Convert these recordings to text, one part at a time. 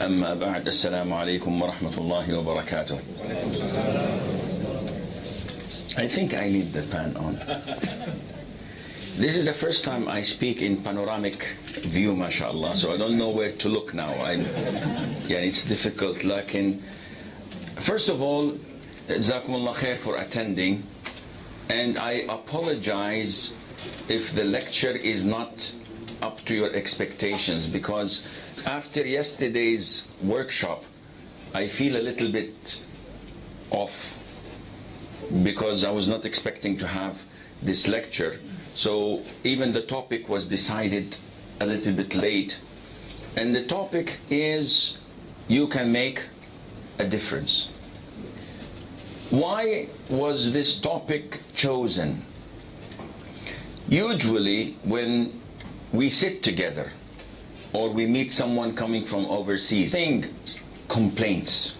أما بعد السلام عليكم ورحمة الله وبركاته. I think I need the pan on. This is the first time I speak in panoramic view, mashallah, so I don't know where to look now. Yeah, it's difficult. First of all, Jazakumullah khair for attending, and I apologize if the lecture is not up to your expectations, because after yesterday's workshop I feel a little bit off, because I was not expecting to have this lecture. So even the topic was decided a little bit late, and the topic is you can make a difference. Why was this topic chosen? Usually when we sit together or we meet someone coming from overseas, saying complaints,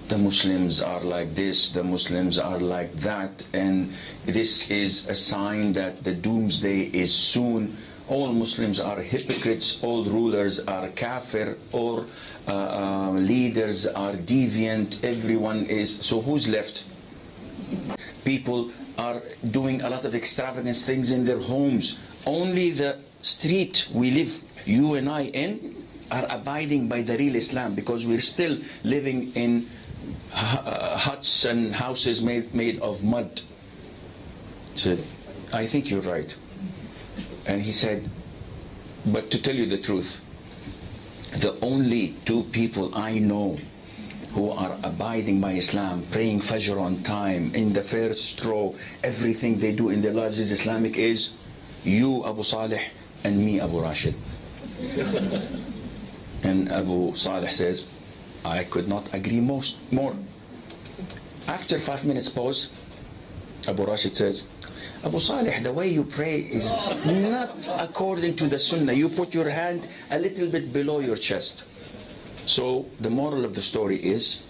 the Muslims are like this, the Muslims are like that, and this is a sign that the doomsday is soon. All Muslims are hypocrites, all rulers are kafir, all leaders are deviant, everyone is. So who's left? People are doing a lot of extravagant things in their homes. Only the street we live, you and I, in, are abiding by the real Islam, because we're still living in huts and houses made of mud. He said, I think you're right. And he said, but to tell you the truth, the only two people I know who are abiding by Islam, praying Fajr on time, in the first row, everything they do in their lives is Islamic, is you, Abu Saleh, and me, Abu Rashid. And Abu Saleh says, I could not agree more. After 5 minutes pause, Abu Rashid says, Abu Saleh, the way you pray is not according to the Sunnah. You put your hand a little bit below your chest. So the moral of the story is,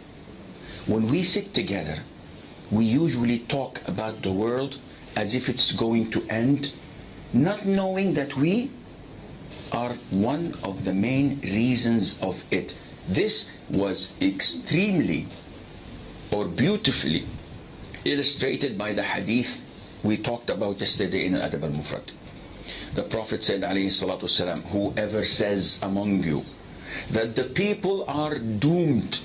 when we sit together, we usually talk about the world as if it's going to end, not knowing that we are one of the main reasons of it. This was extremely or beautifully illustrated by the hadith we talked about yesterday in Adab al-Mufrad. The Prophet said, alayhi salatu wasalam, whoever says among you that the people are doomed,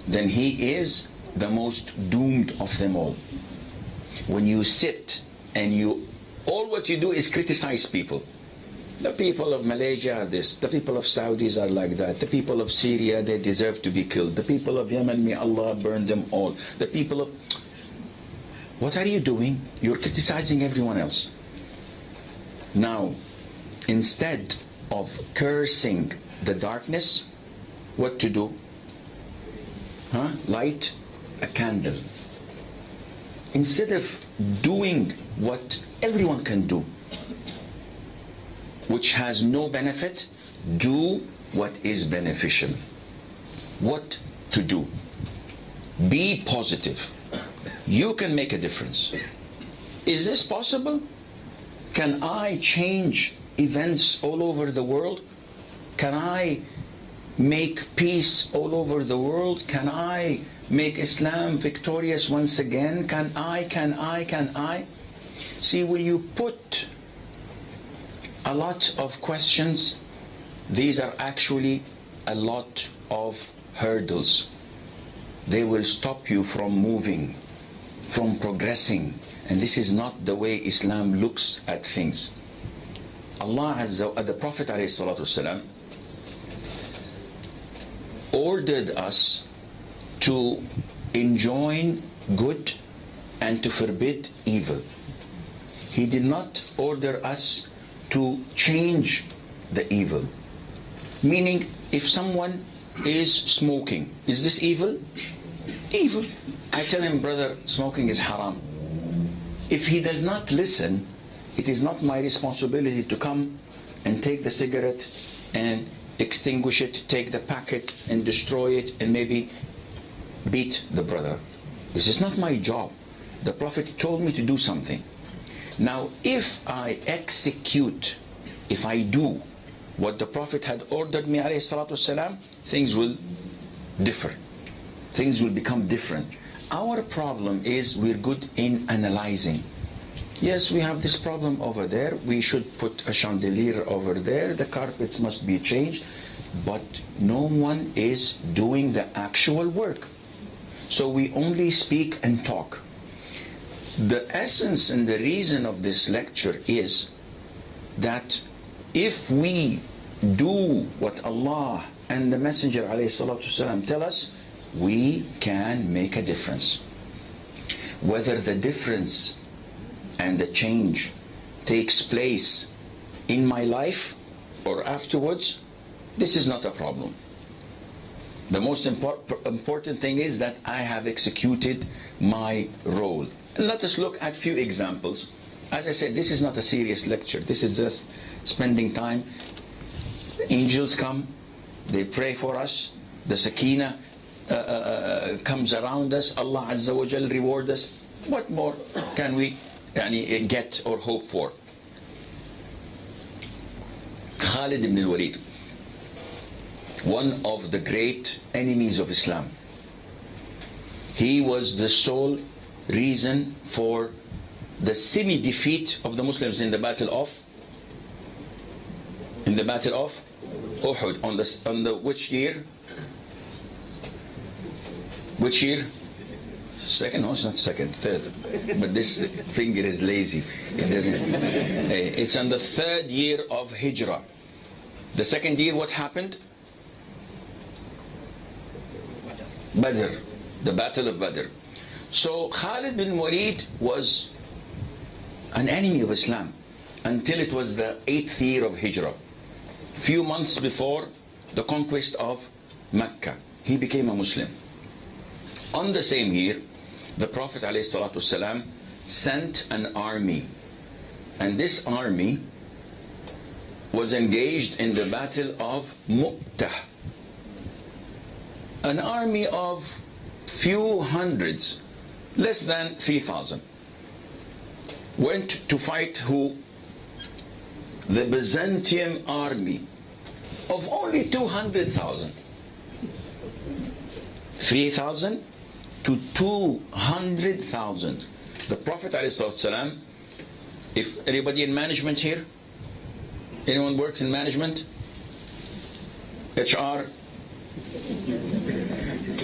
then he is the most doomed of them all. When you sit and all what you do is criticize people. The people of Malaysia are this, the people of Saudis are like that, the people of Syria, they deserve to be killed, the people of Yemen, may Allah burn them all, the people of... What are you doing? You're criticizing everyone else. Now, instead of cursing the darkness, what to do? Light a candle. Instead of doing what everyone can do, which has no benefit, do what is beneficial. What to do? Be positive. You can make a difference. Is this possible? Can I change events all over the world? Can I make peace all over the world? Can I make Islam victorious once again? Can I? See, when you put a lot of questions, these are actually a lot of hurdles. They will stop you from moving, from progressing, and this is not the way Islam looks at things. The Prophet ﷺ ordered us to enjoin good and to forbid evil. He did not order us to change the evil. Meaning, if someone is smoking, is this evil? Evil. I tell him, brother, smoking is haram. If he does not listen, it is not my responsibility to come and take the cigarette and extinguish it, take the packet and destroy it, and maybe beat the brother. This is not my job. The Prophet told me to do something. Now, if I execute, if I do what the Prophet had ordered me, alayhi salatu wasalam, things will differ. Things will become different. Our problem is we're good in analyzing. Yes, we have this problem over there. We should put a chandelier over there. The carpets must be changed. But no one is doing the actual work. So we only speak and talk. The essence and the reason of this lecture is that if we do what Allah and the Messenger ﷺ tell us, we can make a difference. Whether the difference and the change takes place in my life or afterwards, this is not a problem. The most important thing is that I have executed my role. And let us look at few examples. As I said, this is not a serious lecture. This is just spending time. Angels come, they pray for us. The Sakina comes around us. Allah Azza wa Jal reward us. What more can we get or hope for? Khalid ibn al-Walid, one of the great enemies of Islam. He was the sole reason for the semi-defeat of the Muslims in the battle of Uhud on the which year? Which year? Second? No, it's not second, third. But this finger is lazy. It doesn't. It's on the third year of Hijrah. The second year, what happened? Badr, the Battle of Badr. So Khalid bin Walid was an enemy of Islam until it was the 8th year of Hijrah. Few months before the conquest of Mecca, he became a Muslim. On the same year, the Prophet ﷺ sent an army, and this army was engaged in the Battle of Mu'tah. An army of few hundreds, less than 3,000, went to fight who? The Byzantium army of only 200,000. 3,000 to 200,000. The Prophet ﷺ, if anybody in management here? Anyone works in management? HR?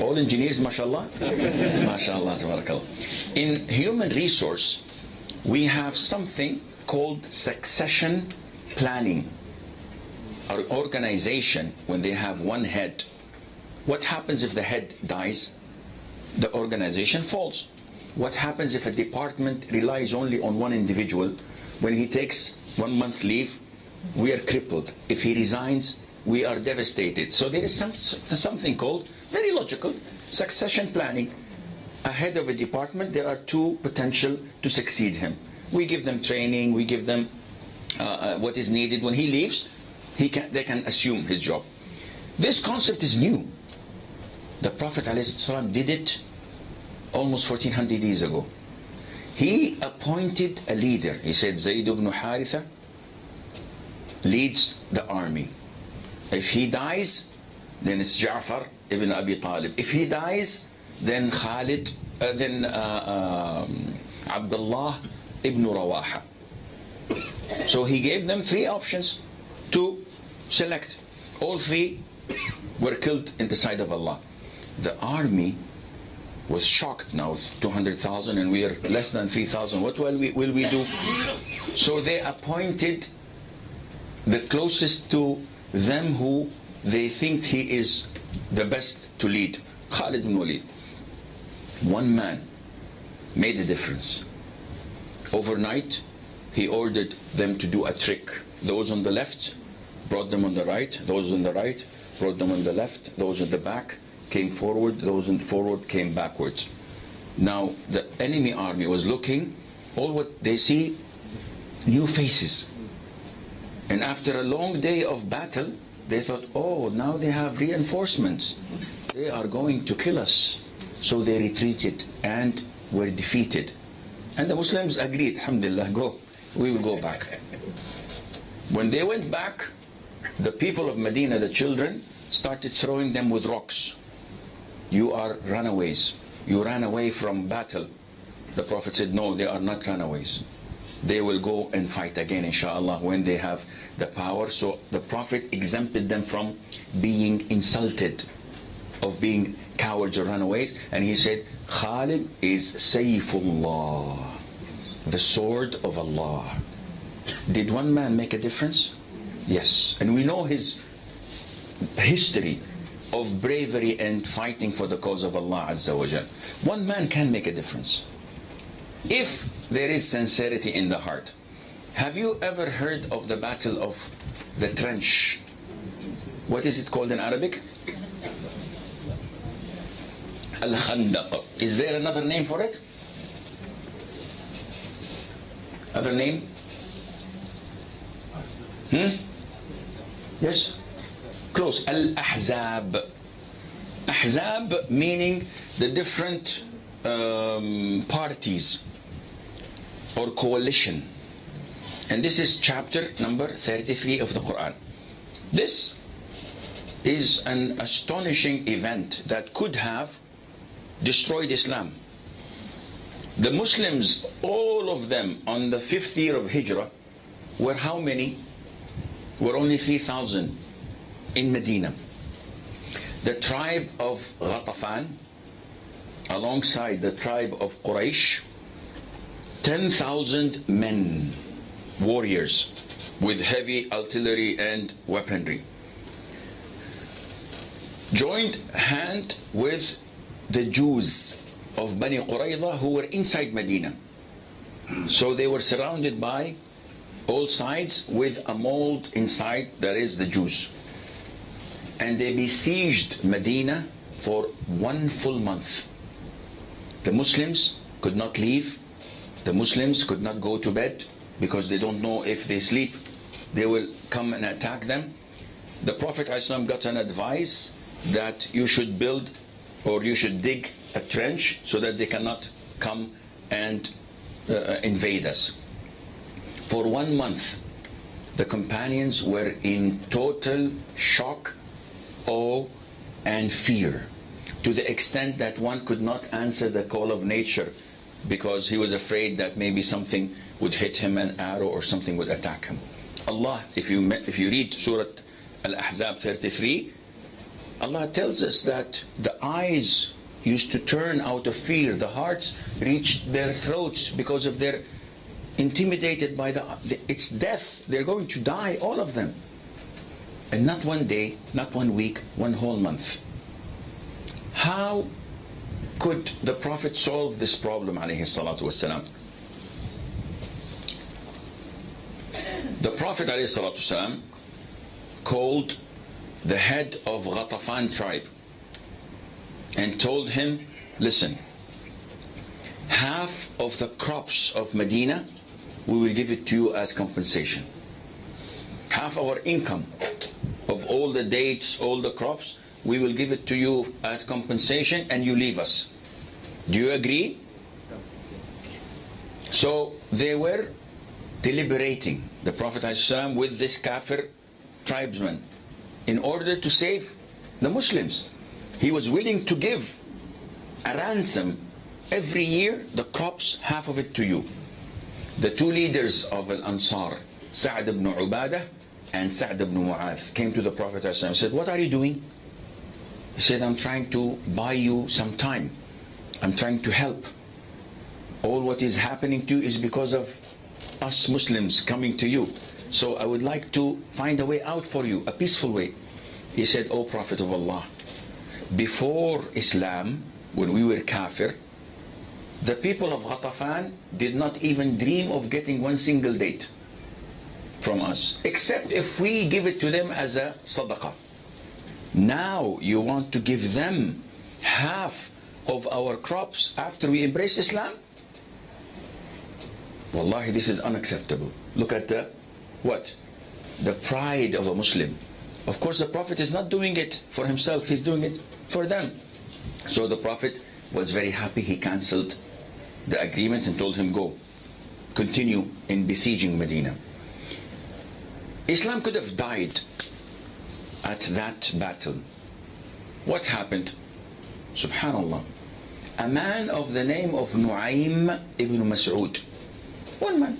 All engineers, mashallah? Mashallah, tabarakallah. In human resource, we have something called succession planning. Our organization, when they have one head, what happens if the head dies? The organization falls. What happens if a department relies only on one individual? When he takes 1 month leave, we are crippled. If he resigns, we are devastated. So there is something called, very logical, succession planning. Ahead of a department, there are two potential to succeed him. We give them training, we give them what is needed. When he leaves, they can assume his job. This concept is new. The Prophet ﷺ did it almost 1400 years ago. He appointed a leader. He said, Zayd ibn Haritha leads the army. If he dies, then it's Ja'far ibn Abi Talib. If he dies, then Khalid, Abdullah ibn Rawaha. So he gave them 3 options to select. All 3 were killed in the sight of Allah. The army was shocked. Now 200,000 and we are less than 3,000. What will we do? So they appointed the closest to them who they think he is the best to lead. Khalid bin Walid. One man made a difference. Overnight, he ordered them to do a trick. Those on the left brought them on the right. Those on the right brought them on the left. Those at the back came forward. Those in forward came backwards. Now the enemy army was looking. All what they see, new faces. And after a long day of battle, they thought, oh, now they have reinforcements. They are going to kill us. So they retreated and were defeated. And the Muslims agreed, alhamdulillah, go. We will go back. When they went back, the people of Medina, the children, started throwing them with rocks. You are runaways. You ran away from battle. The Prophet said, no, they are not runaways. They will go and fight again, inshallah, when they have the power. So the Prophet exempted them from being insulted, of being cowards or runaways. And he said, Khalid is Sayfullah, the sword of Allah. Did one man make a difference? Yes. And we know his history of bravery and fighting for the cause of Allah Azza wa Jal. One man can make a difference if there is sincerity in the heart. Have you ever heard of the battle of the trench? What is it called in Arabic? Al-Khandaq. Is there another name for it? Other name? Yes? Close. Al-Ahzab. Ahzab meaning the different parties or coalition. And this is chapter number 33 of the Quran. This is an astonishing event that could have destroyed Islam. The Muslims, all of them on the 5th year of Hijrah, were how many? Were only 3,000 in Medina. The tribe of Ghatafan, alongside the tribe of Quraysh, 10,000 men, warriors, with heavy artillery and weaponry, joined hand with the Jews of Bani Qurayza who were inside Medina. So they were surrounded by all sides with a mold inside, that is the Jews. And they besieged Medina for 1 full month. The Muslims could not leave. The Muslims could not go to bed because they don't know if they sleep, they will come and attack them. The Prophet ﷺ got an advice that you should build or you should dig a trench so that they cannot come and invade us. For 1 month, the companions were in total shock, awe, and fear, to the extent that one could not answer the call of nature because he was afraid that maybe something would hit him, an arrow or something would attack him. Allah, if you read Surah Al-Ahzab 33, Allah tells us that the eyes used to turn out of fear, the hearts reached their throats because of their intimidated by it's death. They're going to die, all of them. And not 1 day, not 1 week, 1 whole month. How could the Prophet solve this problem, alayhi salatu wassalam? The Prophet, alayhi salatu wassalam, called the head of Ghatafan tribe and told him, listen, half of the crops of Medina, we will give it to you as compensation. Half our income of all the dates, all the crops, we will give it to you as compensation and you leave us. Do you agree? So they were deliberating, the Prophet ﷺ with this kafir tribesman, in order to save the Muslims. He was willing to give a ransom every year, the crops, half of it to you. The two leaders of Al-Ansar, Sa'd ibn Ubadah and Sa'd ibn Mu'adh, came to the Prophet ﷺ and said, what are you doing? He said, I'm trying to buy you some time. I'm trying to help. All what is happening to you is because of us Muslims coming to you. So I would like to find a way out for you, a peaceful way. He said, O Prophet of Allah, before Islam, when we were kafir, the people of Ghatafan did not even dream of getting 1 single date from us, except if we give it to them as a sadaqah. Now you want to give them half of our crops after we embrace Islam? Wallahi, this is unacceptable. Look at the pride of a Muslim. Of course, the Prophet is not doing it for himself, he's doing it for them. So the Prophet was very happy. He cancelled the agreement and told him, go, continue in besieging Medina. Islam could have died at that battle. What happened? Subhanallah. A man of the name of Nu'aym ibn Mas'ud. One man.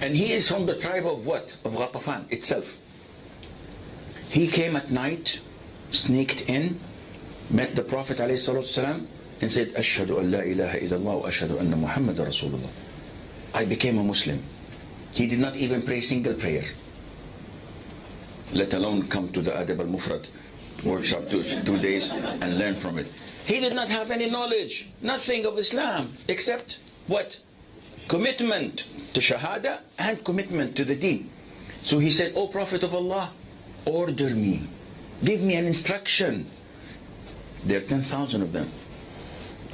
And he is from the tribe of what? Of Ghatafan itself. He came at night, sneaked in, met the Prophet ﷺ, and said, Ashhadu an la ilaha illallah wa ashhadu anna Muhammad Rasulullah. I became a Muslim. He did not even pray a single prayer, let alone come to the Adab al-Mufrad workshop 2 days and learn from it. He did not have any knowledge, nothing of Islam, except what? Commitment to Shahada and commitment to the Deen. So he said, O Prophet of Allah, order me, give me an instruction. There are 10,000 of them.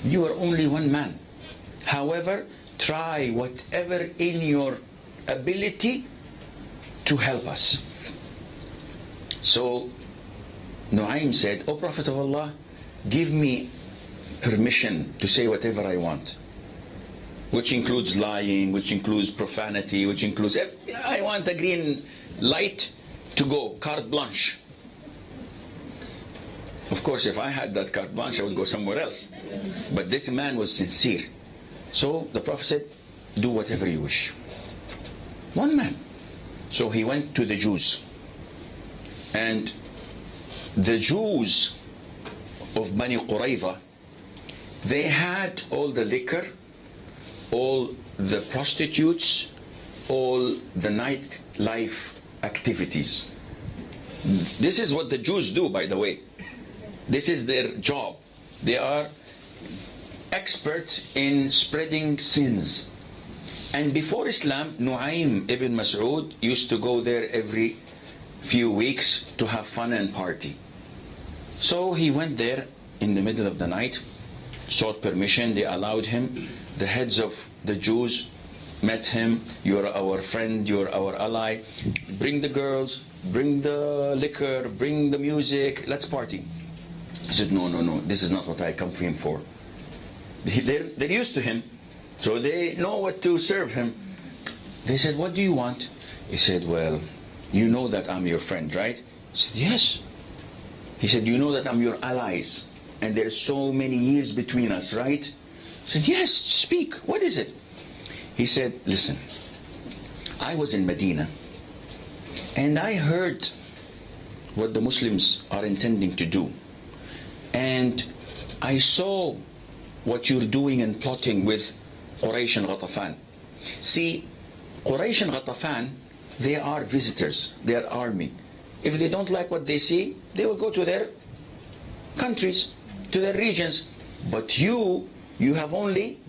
You are only one man. However, try whatever in your ability to help us. So Nu'aym said, O Prophet of Allah, give me permission to say whatever I want, which includes lying, which includes profanity, which includes, I want a green light to go, carte blanche. Of course, if I had that carte blanche, I would go somewhere else. But this man was sincere. So the Prophet said, do whatever you wish. One man. So he went to the Jews. And the Jews of Bani Qurayza, they had all the liquor, all the prostitutes, all the nightlife activities. This is what the Jews do, by the way. This is their job. They are experts in spreading sins. And before Islam, Nu'aym ibn Mas'ud used to go there every few weeks to have fun and party. So he went there in the middle of the night, sought permission, they allowed him. The heads of the Jews met him. You're our friend, you're our ally. Bring the girls, bring the liquor, bring the music, let's party. He said, no, this is not what I come for him for. They're used to him, so they know what to serve him. They said, what do you want? He said, well, you know that I'm your friend, right? He said, yes. He said, you know that I'm your allies, and there's so many years between us, right? He said, yes, speak, what is it? He said, listen, I was in Medina, and I heard what the Muslims are intending to do. And I saw what you're doing and plotting with Quraysh and Ghatafan. See, Quraysh and Ghatafan, they are visitors, they are army. If they don't like what they see, they will go to their countries, to their regions. But you have only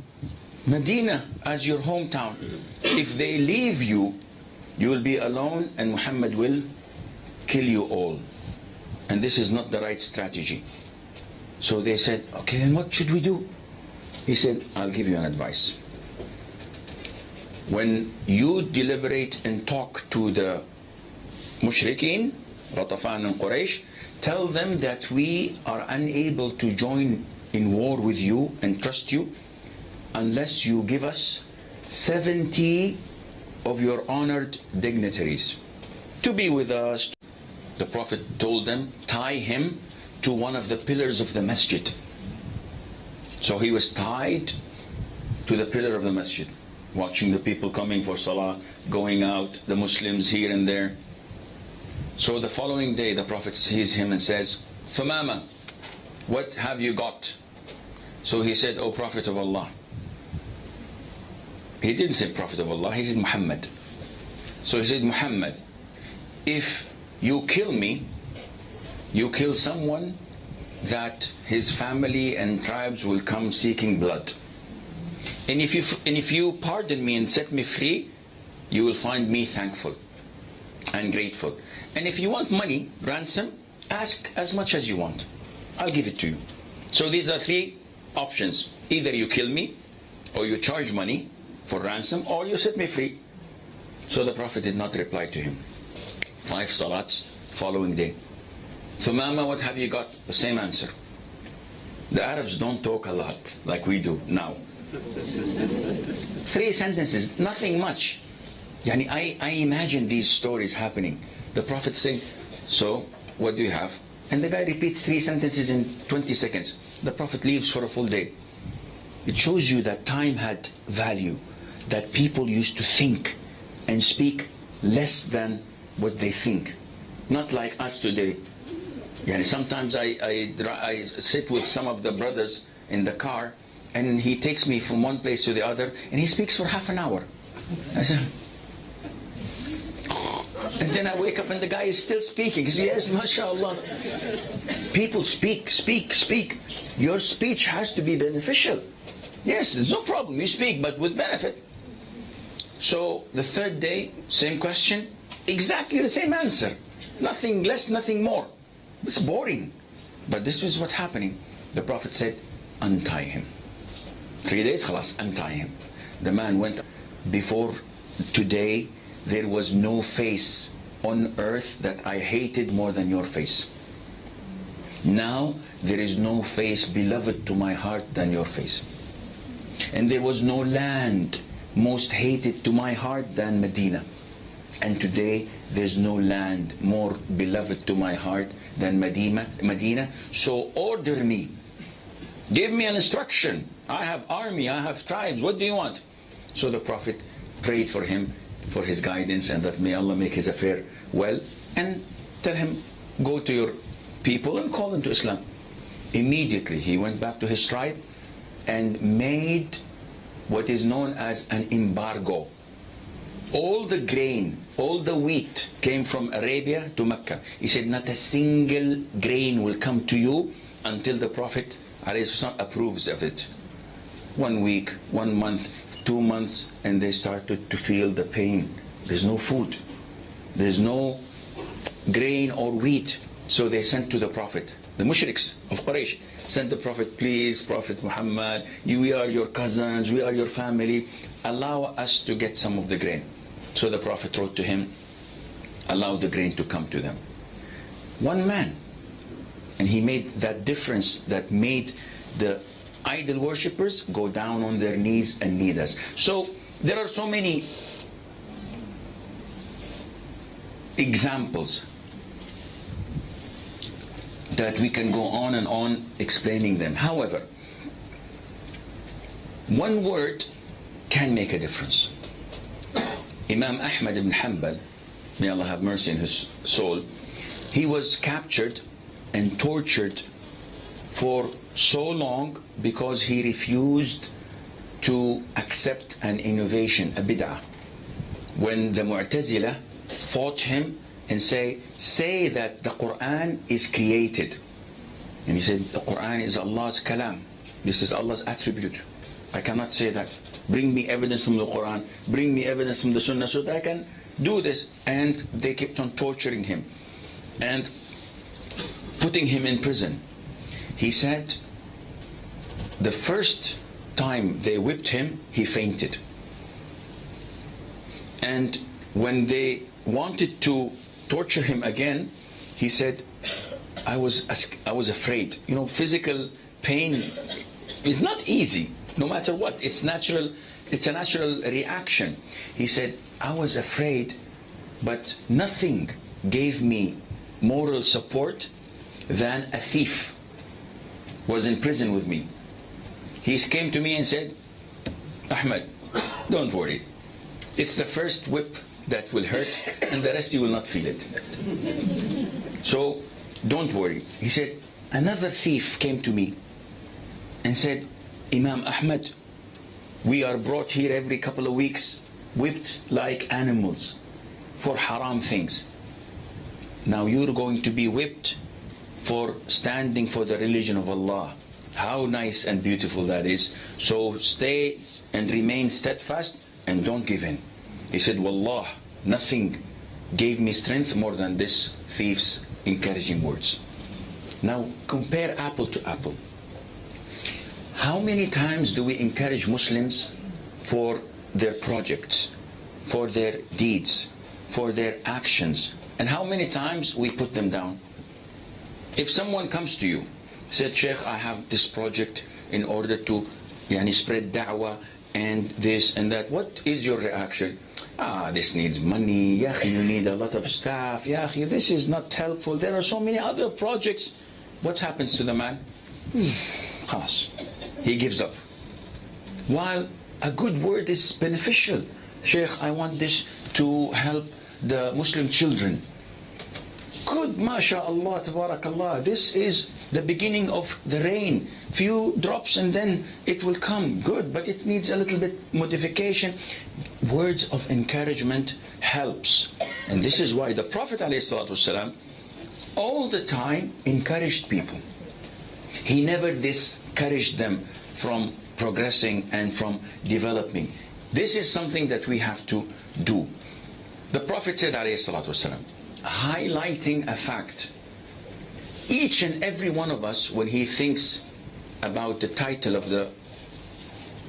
Medina as your hometown. If they leave you, you will be alone and Muhammad will kill you all. And this is not the right strategy. So they said, okay, then what should we do? He said, I'll give you an advice. When you deliberate and talk to the Mushrikeen, Ghatafan and Quraysh, tell them that we are unable to join in war with you and trust you unless you give us 70 of your honored dignitaries to be with us. The Prophet told them, tie him to one of the pillars of the masjid. So he was tied to the pillar of the masjid, watching the people coming for salah, going out, the Muslims here and there. So the following day the Prophet sees him and says, Thumama, what have you got? So he said, O Prophet of Allah. He didn't say Prophet of Allah, he said Muhammad. So he said, Muhammad, if you kill me, you kill someone that his family and tribes will come seeking blood. And if you pardon me and set me free, you will find me thankful and grateful. And if you want money, ransom, ask as much as you want. I'll give it to you. So these are 3 options. Either you kill me, or you charge money for ransom, or you set me free. So the Prophet did not reply to him. 5 salats following day. Thumama, what have you got? The same answer. The Arabs don't talk a lot like we do now. 3 sentences, nothing much. I imagine these stories happening. The Prophet saying, So, what do you have? And the guy repeats 3 sentences in 20 seconds. The Prophet leaves for a full day. It shows you that time had value, that people used to think and speak less than what they think. Not like us today. Yeah, sometimes I sit with some of the brothers in the car, and he takes me from one place to the other, and he speaks for half an hour. I say, and then I wake up and the guy is still speaking. He says, yes, mashallah. People speak. Your speech has to be beneficial. Yes, there's no problem. You speak, but with benefit. So the third day, same question, exactly the same answer. Nothing less, nothing more. It's boring. But this is what's happening. The Prophet said, untie him. 3 days, khalas, untie him. The man went. Before today, there was no face on earth that I hated more than your face. Now, there is no face beloved to my heart than your face. And there was no land most hated to my heart than Medina. And today, there's no land more beloved to my heart than Medina. So order me. Give me an instruction. I have army, I have tribes. What do you want? So the Prophet prayed for him, for his guidance, and that may Allah make his affair well, and tell him, go to your people and call them to Islam. Immediately he went back to his tribe and made what is known as an embargo. All the grain, all the wheat came from Arabia to Mecca. He said, not a single grain will come to you until the Prophet ﷺ approves of it. 1 week, 1 month, 2 months, and they started to feel the pain. There's no food. There's no grain or wheat. So they sent to the Prophet. The mushriks of Quraysh sent the Prophet, please, Prophet Muhammad, we are your cousins, we are your family, allow us to get some of the grain. So the Prophet wrote to him, allow the grain to come to them. One man. And he made that difference that made the idol worshippers go down on their knees and need us. So there are so many examples that we can go on and on explaining them. However, one word can make a difference. Imam Ahmad ibn Hanbal, may Allah have mercy on his soul, he was captured and tortured for so long because he refused to accept an innovation, a bid'ah. When the Mu'tazila fought him and say that the Quran is created. And he said, the Quran is Allah's kalam. This is Allah's attribute. I cannot say that. Bring me evidence from the Quran. Bring me evidence from the Sunnah so that I can do this. And they kept on torturing him and putting him in prison. He said, the first time they whipped him, he fainted. And when they wanted to torture him again, he said, I was afraid. You know, physical pain is not easy, no matter what. It's natural. It's a natural reaction. He said, I was afraid, but nothing gave me moral support than a thief was in prison with me. He came to me and said, Ahmed, don't worry. It's the first whip that will hurt, and the rest you will not feel it. So, don't worry. He said, another thief came to me and said, Imam Ahmed, we are brought here every couple of weeks, whipped like animals for haram things. Now you're going to be whipped for standing for the religion of Allah. How nice and beautiful that is. So stay and remain steadfast and don't give in. He said, Wallah, nothing gave me strength more than this thief's encouraging words. Now compare apple to apple. How many times do we encourage Muslims for their projects, for their deeds, for their actions? And how many times we put them down? If someone comes to you, said, Sheikh, I have this project in order to spread da'wah and this and that, what is your reaction? This needs money. You need a lot of staff. This is not helpful. There are so many other projects. What happens to the man? Khalas. He gives up. While a good word is beneficial. Sheikh, I want this to help the Muslim children. Good, mashallah, tabarakallah. This is the beginning of the rain. Few drops and then it will come. Good, but it needs a little bit modification. Words of encouragement helps. And this is why the Prophet ﷺ all the time encouraged people. He never discouraged them from progressing and from developing. This is something that we have to do. The Prophet said ﷺ, highlighting a fact. Each and every one of us, when he thinks about the title of the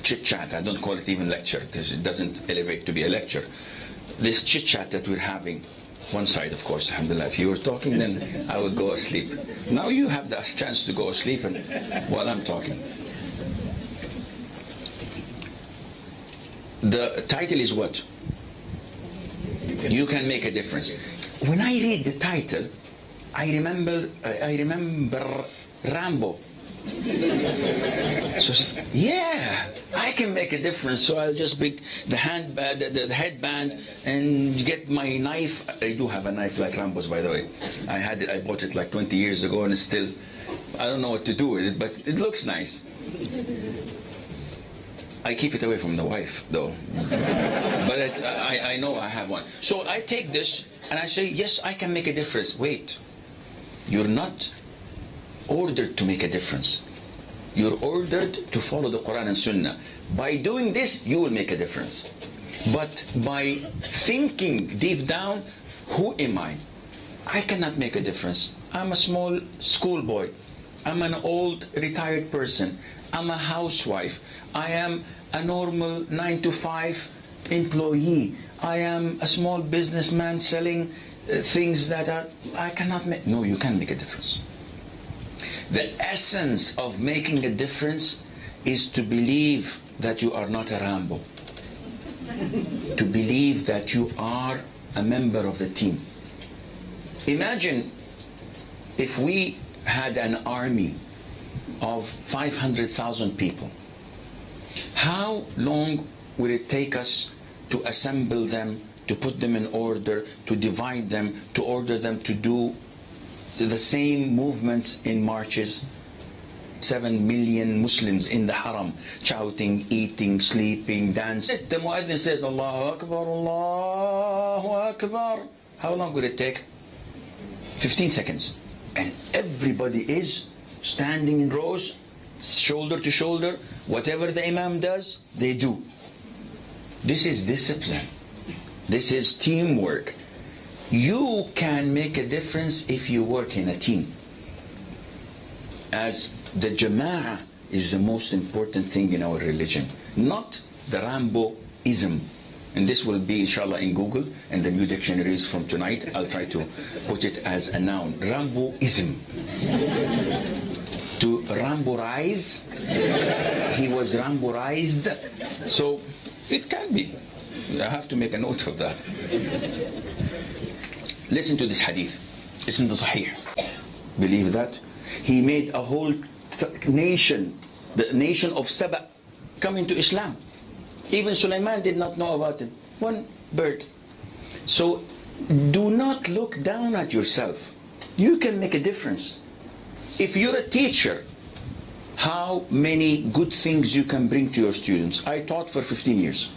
chit-chat, I don't call it even lecture, it doesn't elevate to be a lecture. This chit-chat that we're having, one side of course, alhamdulillah, if you were talking then I would go asleep. Now you have the chance to go asleep and while I'm talking. The title is what? You can make a difference. When I read the title, I remember Rambo. So yeah, I can make a difference. So I'll just pick the headband and get my knife. I do have a knife like Rambo's, by the way. I bought it like 20 years ago, and it's still, I don't know what to do with it, but it looks nice. I keep it away from the wife, though. But I know I have one. So I take this and I say, yes, I can make a difference. Wait, you're not ordered to make a difference. You're ordered to follow the Quran and Sunnah. By doing this, you will make a difference. But by thinking deep down, who am I? I cannot make a difference. I'm a small schoolboy. I'm an old retired person. I'm a housewife. I am a normal 9-to-5 employee. I am a small businessman selling things that are, I cannot make. No, you can make a difference. The essence of making a difference is to believe that you are not a Rambo. To believe that you are a member of the team. Imagine if we had an army of 500,000 people. How long would it take us to assemble them, to put them in order, to divide them, to order them to do the same movements in marches? 7 million Muslims in the haram, shouting, eating, sleeping, dancing. The muaddin says, Allahu Akbar, Allahu Akbar. How long would it take? 15 seconds. And everybody is standing in rows, shoulder to shoulder. Whatever the imam does, they do. This is discipline. This is teamwork. You can make a difference if you work in a team. As the jama'ah is the most important thing in our religion, not the Rambo-ism. And this will be inshallah in Google and the new dictionaries from tonight. I'll try to put it as a noun. Rambo-ism. To Rambo-rise, he was Rambo-rised. So it can be. I have to make a note of that. Listen to this hadith. It's in the Sahih. Believe that? He made a whole nation, the nation of Saba, come into Islam. Even Sulaiman did not know about it. One bird. So do not look down at yourself. You can make a difference. If you're a teacher, how many good things you can bring to your students. I taught for 15 years.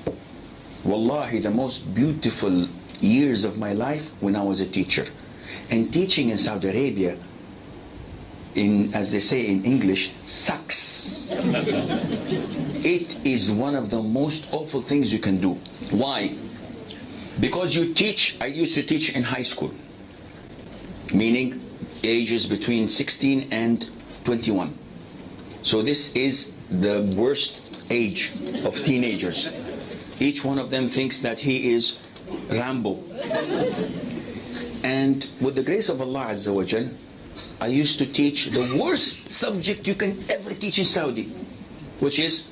Wallahi, the most beautiful years of my life when I was a teacher. And teaching in Saudi Arabia, as they say in English, sucks. It is one of the most awful things you can do. Why? Because you teach, I used to teach in high school, meaning ages between 16 and 21. So this is the worst age of teenagers. Each one of them thinks that he is Rambo. And with the grace of Allah Azza wa Jal, I used to teach the worst subject you can ever teach in Saudi, which is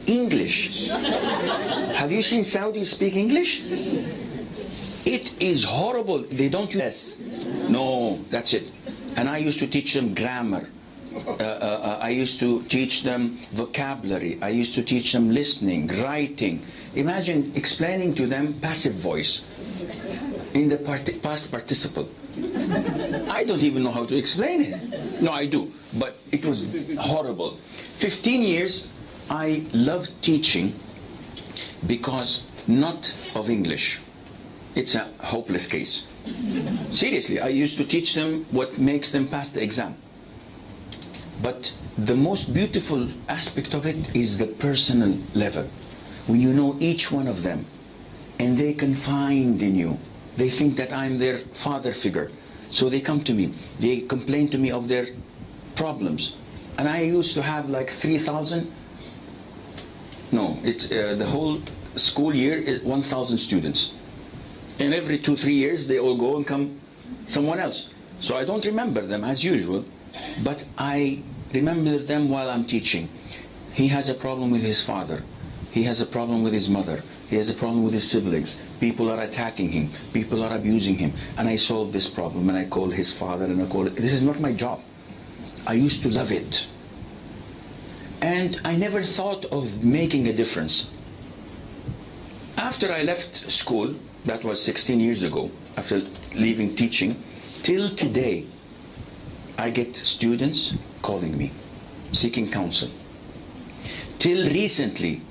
English. Have you seen Saudis speak English? It is horrible. They don't use no, that's it. And I used to teach them grammar. I used to teach them vocabulary. I used to teach them listening, writing. Imagine explaining to them passive voice in the past participle. I don't even know how to explain it. No, I do. But it was horrible. 15 years, I loved teaching because not of English. It's a hopeless case. Seriously, I used to teach them what makes them pass the exam. But the most beautiful aspect of it is the personal level. When you know each one of them, and they confide in you. They think that I'm their father figure. So they come to me. They complain to me of their problems. And I used to have like 3,000. No, it's the whole school year is 1,000 students. And every 2-3 years, they all go and come someone else. So I don't remember them as usual, but I remember them while I'm teaching. He has a problem with his father. He has a problem with his mother. He has a problem with his siblings. People are attacking him. People are abusing him. And I solve this problem, and I call his father, and I call it. This is not my job. I used to love it. And I never thought of making a difference. After I left school, that was 16 years ago, after leaving teaching, till today, I get students calling me, seeking counsel. Till recently,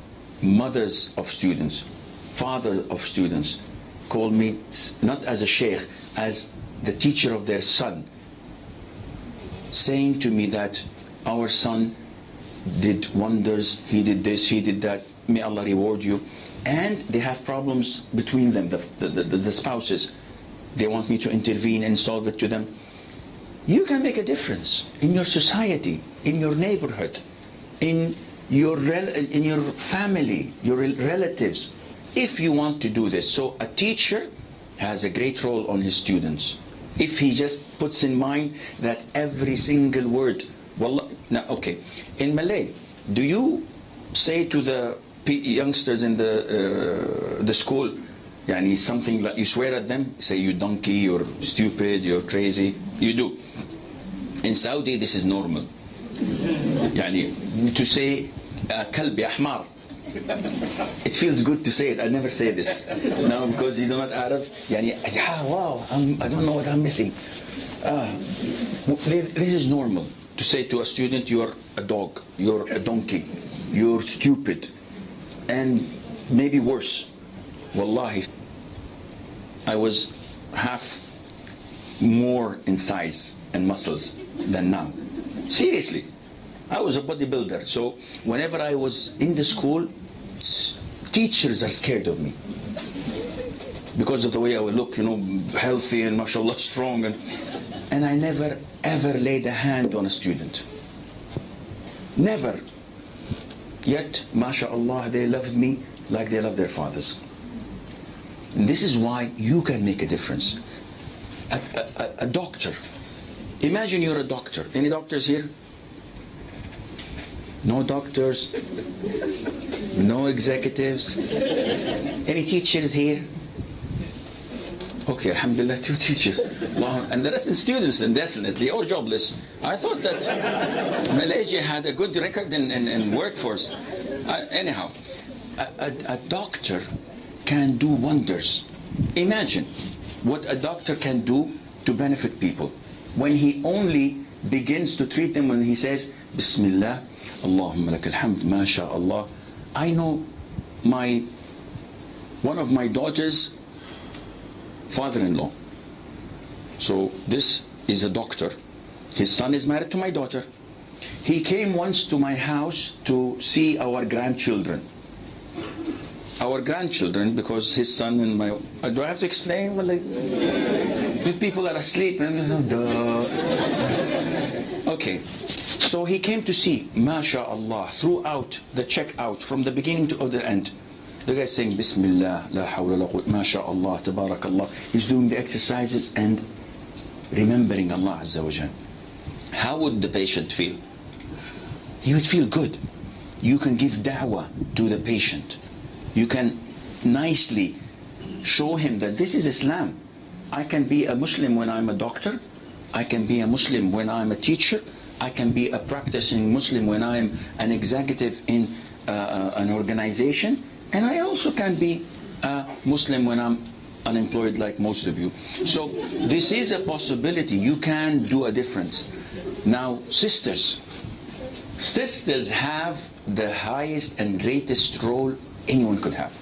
mothers of students, fathers of students, call me not as a sheikh, as the teacher of their son, saying to me that our son did wonders, he did this, he did that, may Allah reward you. And they have problems between them, the spouses. They want me to intervene and solve it to them. You can make a difference in your society, in your neighborhood, in your family, your relatives, if you want to do this. So a teacher has a great role on his students. If he just puts in mind that every single word, wallah, now, okay, in Malay, do you say to the youngsters in the school, yani something like, you swear at them, say you donkey, you're stupid, you're crazy? You do. In Saudi, this is normal. Yani to say kalb ya ahmar, it feels good to say it. I never say this now because you're not Arab. Yani, wow, I don't know what I'm missing. This is normal to say to a student, you're a dog, you're a donkey, you're stupid, and maybe worse. Wallahi, I was half more in size and muscles than now. Seriously, I was a bodybuilder. So whenever I was in the school, teachers are scared of me because of the way I would look, healthy and mashallah strong, and I never ever laid a hand on a student. Never. Yet, mashallah, they loved me like they love their fathers. And this is why you can make a difference. A doctor. Imagine you're a doctor. Any doctors here? No doctors? No executives? Any teachers here? Okay, alhamdulillah, 2 teachers. And the rest are students, then definitely, or jobless. I thought that Malaysia had a good record in workforce. Anyhow, a doctor can do wonders. Imagine what a doctor can do to benefit people. When he only begins to treat them, when he says, Bismillah, Allahumma lakal hamd, MashaAllah. I know one of my daughter's father-in-law. So this is a doctor. His son is married to my daughter. He came once to my house to see our grandchildren. Our grandchildren, because his son and my... do I have to explain? Well, like, people are asleep. Okay. So he came to see, MashaAllah, throughout the checkout, from the beginning to the end. The guy saying, Bismillah, la hawla la quwwata, MashaAllah, Tabarakallah. He's doing the exercises and remembering Allah Azza wa Jal. How would the patient feel? He would feel good. You can give da'wah to the patient. You can nicely show him that this is Islam. I can be a Muslim when I'm a doctor. I can be a Muslim when I'm a teacher. I can be a practicing Muslim when I'm an executive in an organization. And I also can be a Muslim when I'm unemployed like most of you. So this is a possibility. You can do a difference. Now, sisters have the highest and greatest role anyone could have,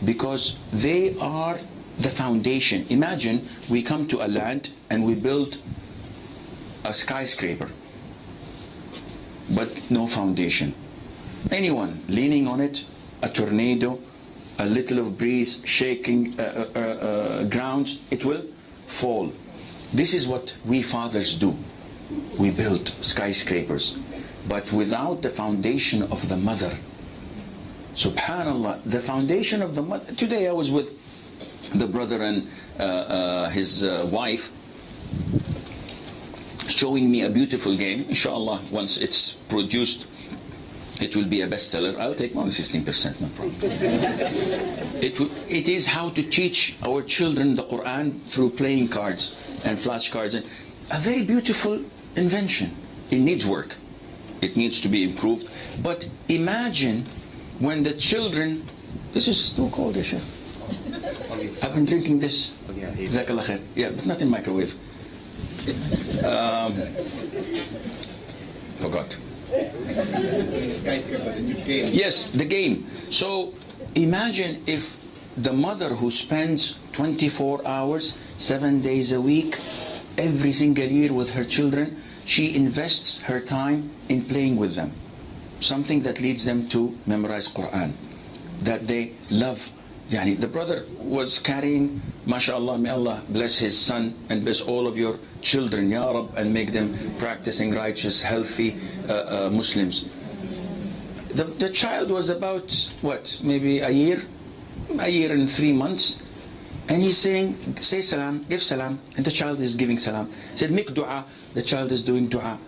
because they are the foundation. Imagine we come to a land and we build a skyscraper, but no foundation. Anyone leaning on it, a tornado, a little of breeze shaking grounds, it will fall. This is what we fathers do. We build skyscrapers, but without the foundation of the mother. Subhanallah, the foundation of the mother. Today I was with the brother and his wife, showing me a beautiful game. Inshallah, once it's produced, it will be a bestseller. I'll take only 15%, no problem. It is how to teach our children the Quran through playing cards and flashcards. And a very beautiful invention. It needs work. It needs to be improved. But imagine when the children... This is too cold, Isha. I've been drinking this. Jazakallah khair. Yeah, but not in microwave. Forgot. Yes, the game. So imagine if the mother who spends 24 hours, 7 days a week, every single year with her children, she invests her time in playing with them. Something that leads them to memorize Quran, that they love. Yani the brother was carrying, mashallah, may Allah bless his son and bless all of your children, Ya Rab, and make them practicing righteous, healthy Muslims. The child was about, what, maybe a year and 3 months, and he's saying, say salam, give salam, and the child is giving salam. Said, make dua, the child is doing dua.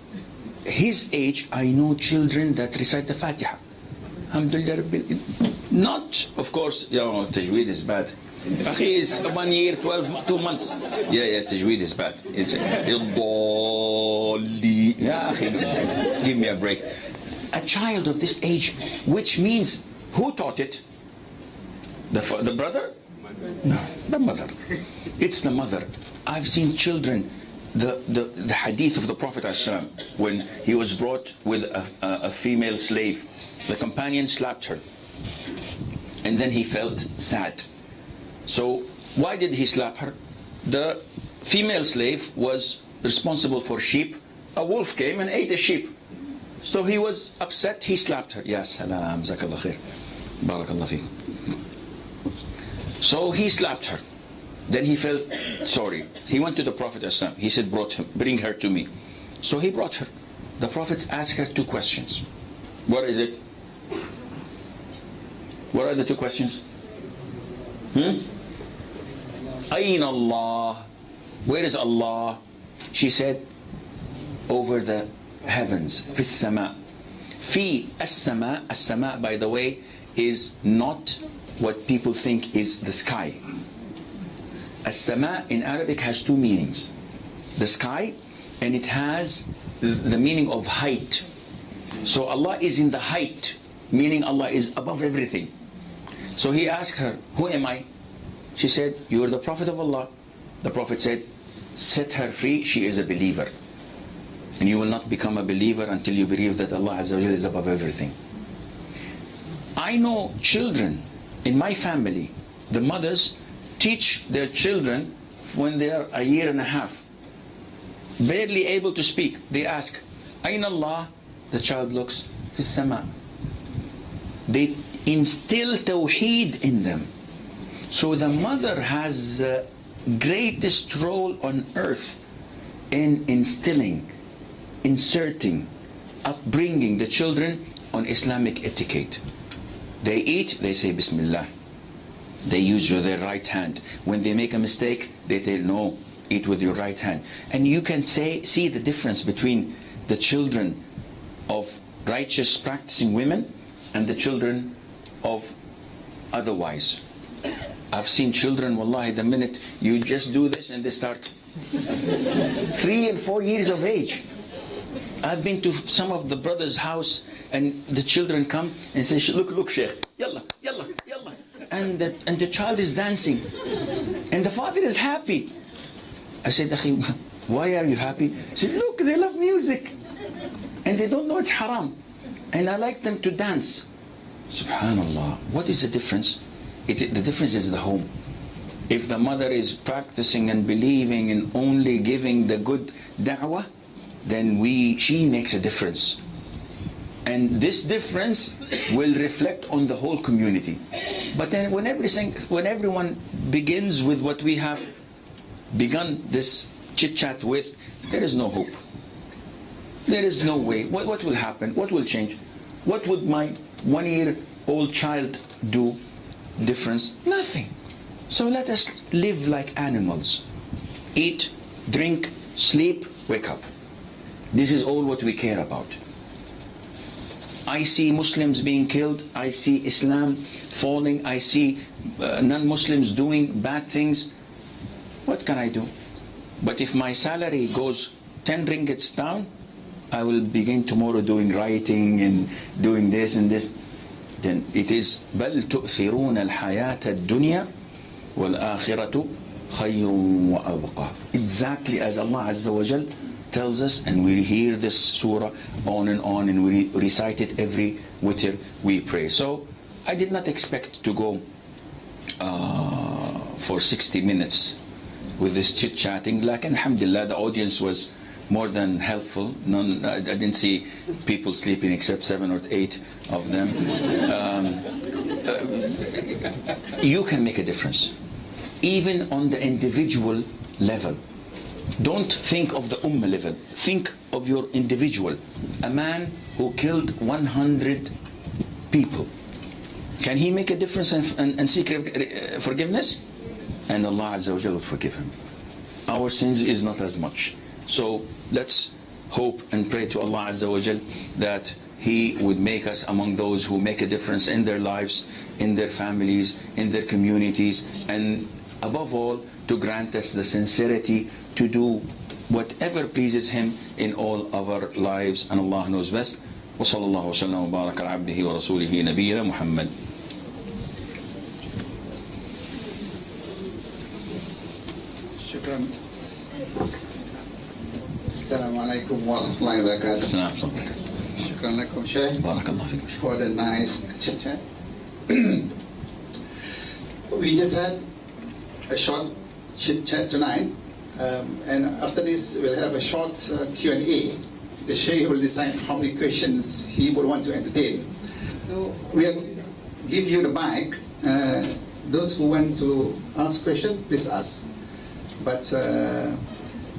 His age, I know children that recite the Fatiha. Alhamdulillah Rabbil. Not, of course, you know, tajweed is bad. Akhi is 1 year, 2 months. Yeah, tajweed is bad. Yeah, akhi, give me a break. A child of this age, which means, who taught it? The brother? No, the mother. It's the mother. I've seen children, the hadith of the Prophet ﷺ, when he was brought with a female slave, the companion slapped her, and then he felt sad. So why did he slap her? The female slave was responsible for sheep. A wolf came and ate a sheep. So he was upset, he slapped her. Ya salam, zakallah khair, barakallah fiqh. So he slapped her. Then he felt sorry. He went to the Prophet ﷺ. He said, bring her to me. So he brought her. The Prophet asked her 2 questions. What is it? What are the 2 questions? Ayn Allah. Where is Allah? She said, over the heavens. Fi as-sama. Fi as-sama. As-sama, by the way, is not what people think is the sky. As-sama in Arabic has 2 meanings. The sky, and it has the meaning of height. So Allah is in the height, meaning Allah is above everything. So he asked her, who am I? She said, you are the Prophet of Allah. The Prophet said, set her free, she is a believer. And you will not become a believer until you believe that Allah Azza wa Jalla is above everything. I know children in my family, the mothers teach their children when they are 1.5 years, barely able to speak. They ask, Ayn Allah? The child looks, Fi as-sama. They instill tawheed in them. So the mother has the greatest role on earth in instilling, inserting, upbringing the children on Islamic etiquette. They eat, they say Bismillah. They use their right hand. When they make a mistake, they tell, no, eat with your right hand. And you can see the difference between the children of righteous practicing women and the children of otherwise. I've seen children, wallahi, the minute you just do this and they start 3 and 4 years of age. I've been to some of the brothers' house and the children come and say, look, Sheikh, yalla, yalla, yalla. And the child is dancing. And the father is happy. I said, Akhi, why are you happy? He said, look, they love music. And they don't know it's haram. And I like them to dance. Subhanallah. What is the difference? The difference is the home. If the mother is practicing and believing in only giving the good da'wah, then she makes a difference. And this difference will reflect on the whole community. But then when everyone begins with what we have begun this chit-chat with, there is no hope. There is no way. What will happen? What will change? What would my 1-year-old child do difference? Nothing. So let us live like animals. Eat, drink, sleep, wake up. This is all what we care about. I see Muslims being killed. I see Islam falling. I see non-Muslims doing bad things. What can I do? But if my salary goes 10 ringgits down, I will begin tomorrow doing rioting and doing this and this. Then it is بَلْ تُؤْثِرُونَ الْحَيَاةَ الدُّنْيَا وَالْآخِرَةُ خَيْرٌ وَأَبْقَى. Exactly as Allah Azza wa Jal tells us, and we hear this surah on, and we recite it every witr we pray. So I did not expect to go for 60 minutes with this chit-chatting. Like, alhamdulillah, the audience was more than helpful. I didn't see people sleeping except 7 or 8 of them. You can make a difference, even on the individual level. Don't think of the ummah level. Think of your individual. A man who killed 100 people. Can he make a difference and seek forgiveness? And Allah Azza wa Jalla will forgive him. Our sins is not as much. So let's hope and pray to Allah Azza wa Jal that He would make us among those who make a difference in their lives, in their families, in their communities, and above all, to grant us the sincerity to do whatever pleases Him in all of our lives. And Allah knows best. وصلى الله وسلم وبارك على عبده ورسوله نبينا محمد. شكرا. السلام عليكم ورحمة الله وبركاته. السلام ورحمة الله وبركاته. شكرا لكم شيخ. بارك الله فيكم. For the nice chit chat. We just had a short chit chat tonight, and after this we'll have a short Q&A. The Shaykh will decide how many questions he will want to entertain. So we'll give you the mic. Those who want to ask questions, please ask. But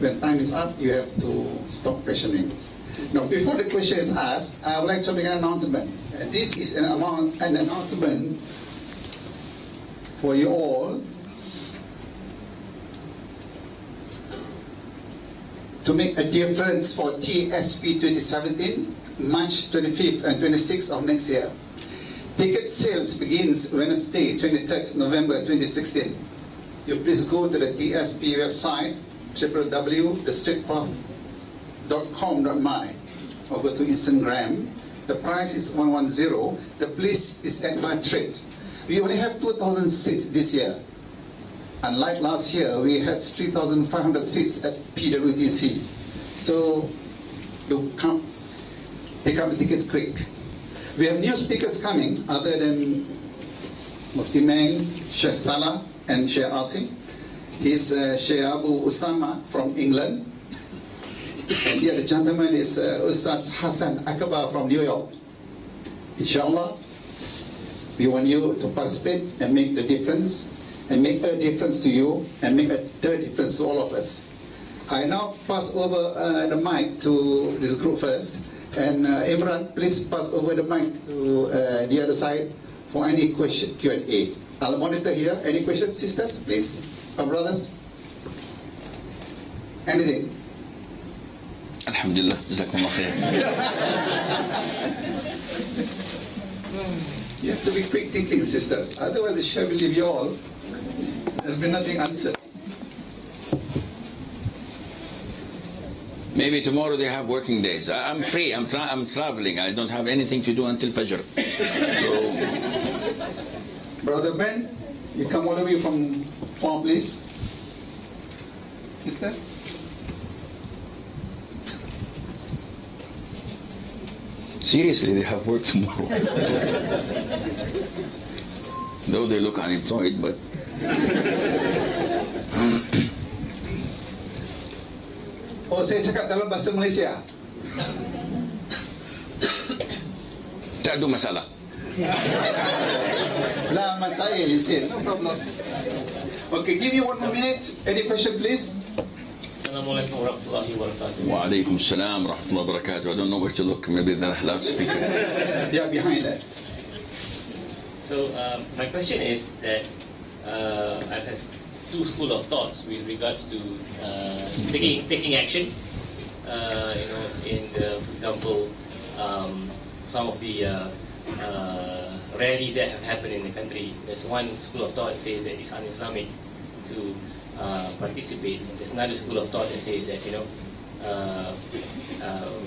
when time is up, you have to stop questioning. Now, before the question is asked, I would like to make an announcement. This is an announcement for you all to make a difference for TSP 2017, March 25th and 26th of next year. Ticket sales begins Wednesday, 23rd November 2016. You please go to the TSP website, www.thestreetpath.com.my, or go to Instagram. The price is 110. The place is at my trade. We only have 2,000 seats this year. Unlike last year, we had 3,500 seats at PWTC. So, come, pick up the tickets quick. We have new speakers coming, other than Mufti Meng, Sheikh Salah, and Sheikh Assim. He's Sheikh Abu Usama from England. And the other gentleman is Ustaz Hassan Akbar from New York. Inshallah, we want you to participate and make the difference, and make a difference to you, and make a difference to all of us. I now pass over the mic to this group first. And Imran, please pass over the mic to the other side for any question, Q&A. I'll monitor here. Any questions, sisters, please? Or brothers? Anything? Alhamdulillah, jazakumullah khair. You have to be quick thinking, sisters. Otherwise, the Shia will leave you all. There'll be nothing answered. Maybe tomorrow they have working days. I'm free. I'm traveling. I don't have anything to do until Fajr. So, Brother Ben, you come all the way from farm, please. Sisters? seriously, they have work tomorrow. Though they look unemployed, but oh, saya cakap dalam bahasa Malaysia. tak ada masalah. La masail, he said. No problem. Okay, give me 1 more minute. Any question, please? Assalamualaikum warahmatullahi wabarakatuh. Wa alaikum salam wa rahmatullahi wa barakatuh. I don't know where to look. Maybe the loudspeaker. Yeah, behind that. So my question is that I have two school of thoughts with regards to taking action. In the, for example, some of the rallies that have happened in the country. There's one school of thought that says that it's un-Islamic to participate. There's another school of thought that says that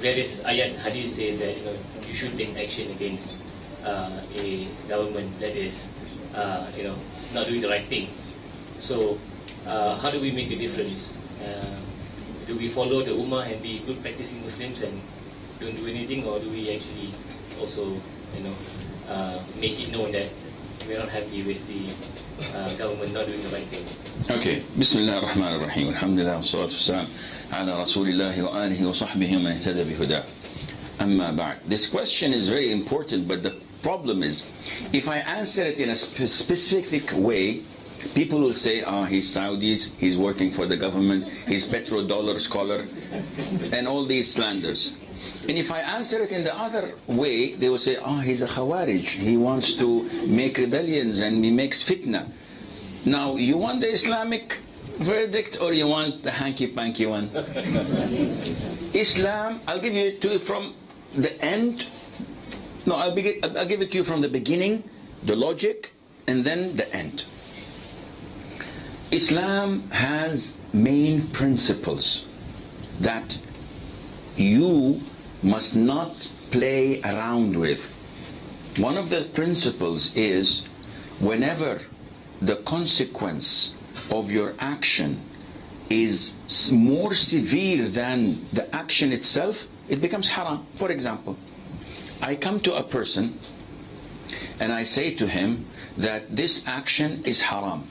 various ayat and hadith says that you should take action against a government that is not doing the right thing. So how do we make a difference? Do we follow the Ummah and be good practicing Muslims and don't do anything, or do we actually also make it known that we're not happy with the government not doing the right thing? Okay. Bismillah ar-Rahman ar-Rahim. Alhamdulillah wa salatu wa salam ala Rasulillahi wa alihi wa sahbihi wa man ihtada bihuda. Amma ba'd. This question is very important, but the problem is, if I answer it in a specific way, people will say, he's Saudis, he's working for the government, he's petrodollar scholar, and all these slanders. And if I answer it in the other way, they will say, he's a Khawarij, he wants to make rebellions and he makes fitna. Now, you want the Islamic verdict or you want the hanky-panky one? Islam, I'll give it to you from the end. No, I'll give it to you from the beginning, the logic, and then the end. Islam has main principles that you must not play around with. One of the principles is whenever the consequence of your action is more severe than the action itself, it becomes haram. For example, I come to a person and I say to him that this action is haram.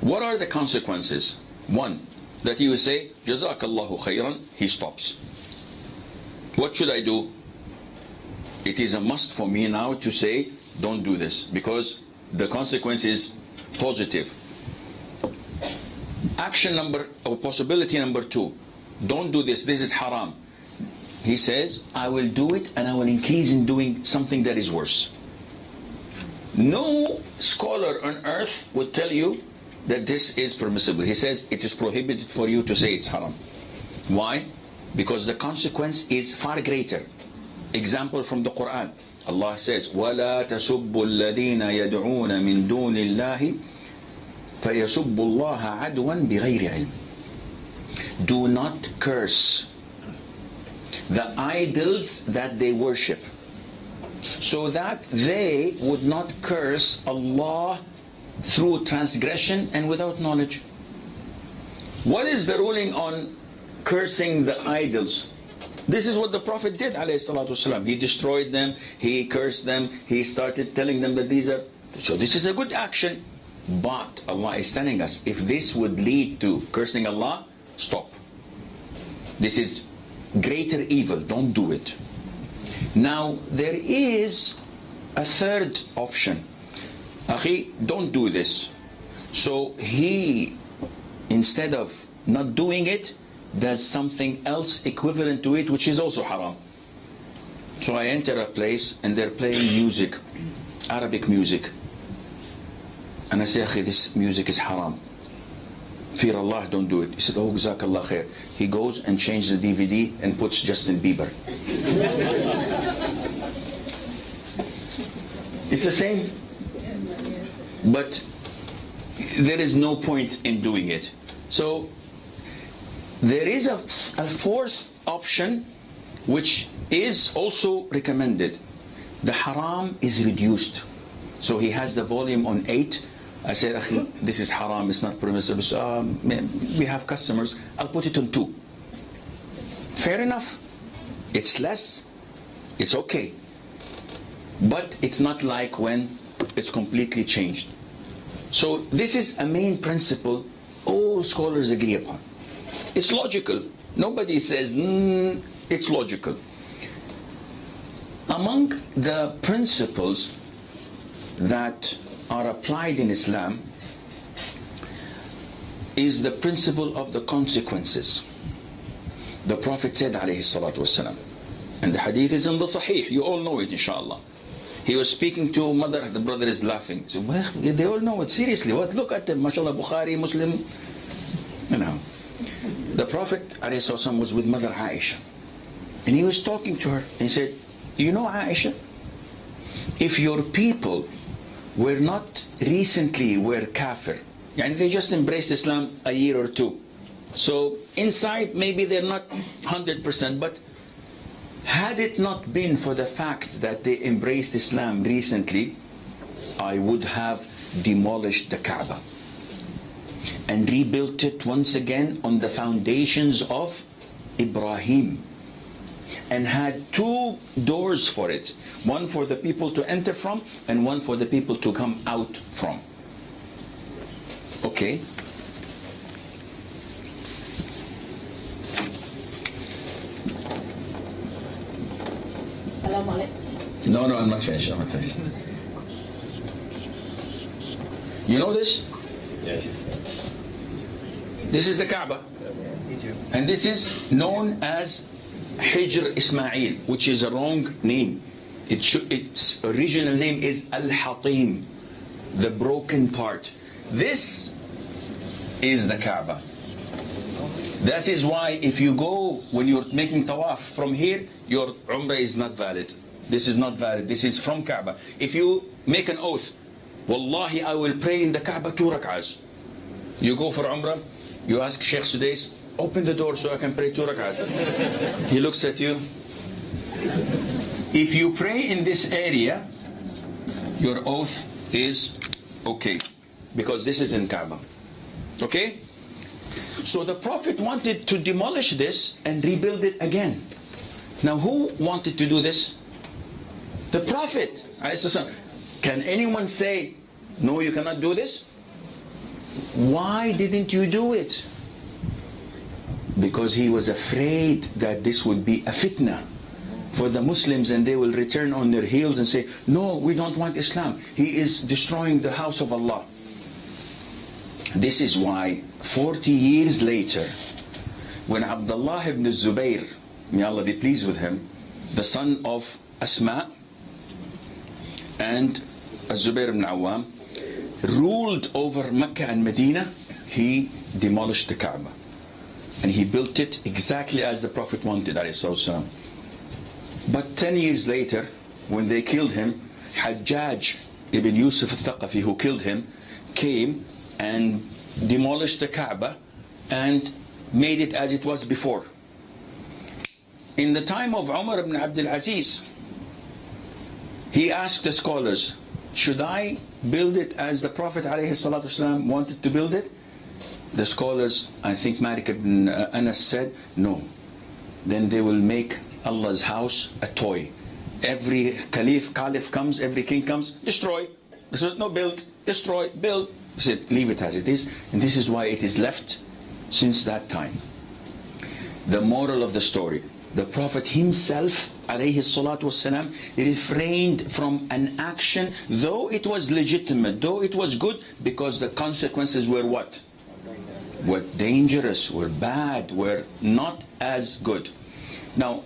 What are the consequences? One, that he will say, Jazakallahu khairan, he stops. What should I do? It is a must for me now to say, don't do this, because the consequence is positive. Action number, or possibility number two, don't do this, this is haram. He says, I will do it and I will increase in doing something that is worse. No scholar on earth would tell you that this is permissible. He says it is prohibited for you to say it's haram. Why? Because the consequence is far greater. Example from the Quran. Allah says, وَلَا تَسُبُّوا الَّذِينَ يَدْعُونَ مِن دُونِ اللَّهِ فَيَسُبُّوا اللَّهَ عَدْوًا بِغَيْرِ عِلْمٍ. Do not curse the idols that they worship, so that they would not curse Allah through transgression and without knowledge. What is the ruling on cursing the idols? This is what the Prophet did, alayhi salatu wasalam. He destroyed them, he cursed them, he started telling them that these are... So this is a good action. But Allah is telling us, if this would lead to cursing Allah, stop. This is greater evil, don't do it. Now, there is a third option. Akhi, don't do this. So he, instead of not doing it, does something else equivalent to it, which is also haram. So I enter a place and they're playing music, Arabic music. And I say, Akhi, this music is haram. Fear Allah, don't do it. He said, oh, Jazakallah khair. He goes and changes the DVD and puts Justin Bieber. It's the same. But there is no point in doing it. So there is a fourth option which is also recommended. The haram is reduced. So he has the volume on 8. I said, this is haram, it's not permissible. So, we have customers, I'll put it on 2. Fair enough. It's less, it's okay. But it's not like when it's completely changed. So this is a main principle all scholars agree upon. It's logical. Nobody says, it's logical. Among the principles that are applied in Islam is the principle of the consequences. The Prophet said, alayhi salatu wasalam, and the hadith is in the Sahih, you all know it, inshallah. He was speaking to mother, the brother is laughing. He said, well, they all know it, seriously, what? Look at them, mashallah, Bukhari, Muslim. You know. The Prophet alayhi salatu wasalam was with mother Aisha. And he was talking to her, and he said, you know, Aisha, if your people were not recently were kafir, and they just embraced Islam a year or 2. So inside maybe they're not 100%, but had it not been for the fact that they embraced Islam recently, I would have demolished the Kaaba and rebuilt it once again on the foundations of Ibrahim, and had 2 doors for it, one for the people to enter from and one for the people to come out from. Okay. No, I'm not finished. I'm not finished. You know this? Yes. This is the Kaaba. And this is known as Hijr Ismail, which is a wrong name. Its original name is Al-Hatim, the broken part. This is the Kaaba. That is why if you go, when you're making tawaf from here, your Umrah is not valid. This is not valid. This is from Kaaba. If you make an oath, Wallahi, I will pray in the Kaaba 2 rak'ahs. You go for Umrah, you ask Sheikh Sudais, open the door so I can pray 2 rak'ahs. He looks at you. If you pray in this area, your oath is okay, because this is in Kaaba. Okay? So the Prophet wanted to demolish this and rebuild it again. Now who wanted to do this? The Prophet. Can anyone say, no, you cannot do this? Why didn't you do it? Because he was afraid that this would be a fitna for the Muslims, and they will return on their heels and say, no, we don't want Islam. He is destroying the house of Allah. This is why 40 years later, when Abdullah ibn Zubayr, may Allah be pleased with him, the son of Asma and Zubayr ibn Awam, ruled over Mecca and Medina, he demolished the Kaaba. And he built it exactly as the Prophet wanted, ﷺ. But 10 years later, when they killed him, Hajjaj ibn Yusuf al-Thaqafi, who killed him, came and demolished the Kaaba and made it as it was before. In the time of Umar ibn Abdul Aziz, he asked the scholars, should I build it as the Prophet ﷺ wanted to build it? The scholars, I think Malik ibn Anas said, no. Then they will make Allah's house a toy. Every caliph comes, every king comes, destroy. They said, no, build, destroy, build. He said, leave it as it is. And this is why it is left since that time. The moral of the story, the Prophet himself, alayhi salatu wasalam, refrained from an action, though it was legitimate, though it was good, because the consequences were what? Were dangerous, were bad, were not as good. Now,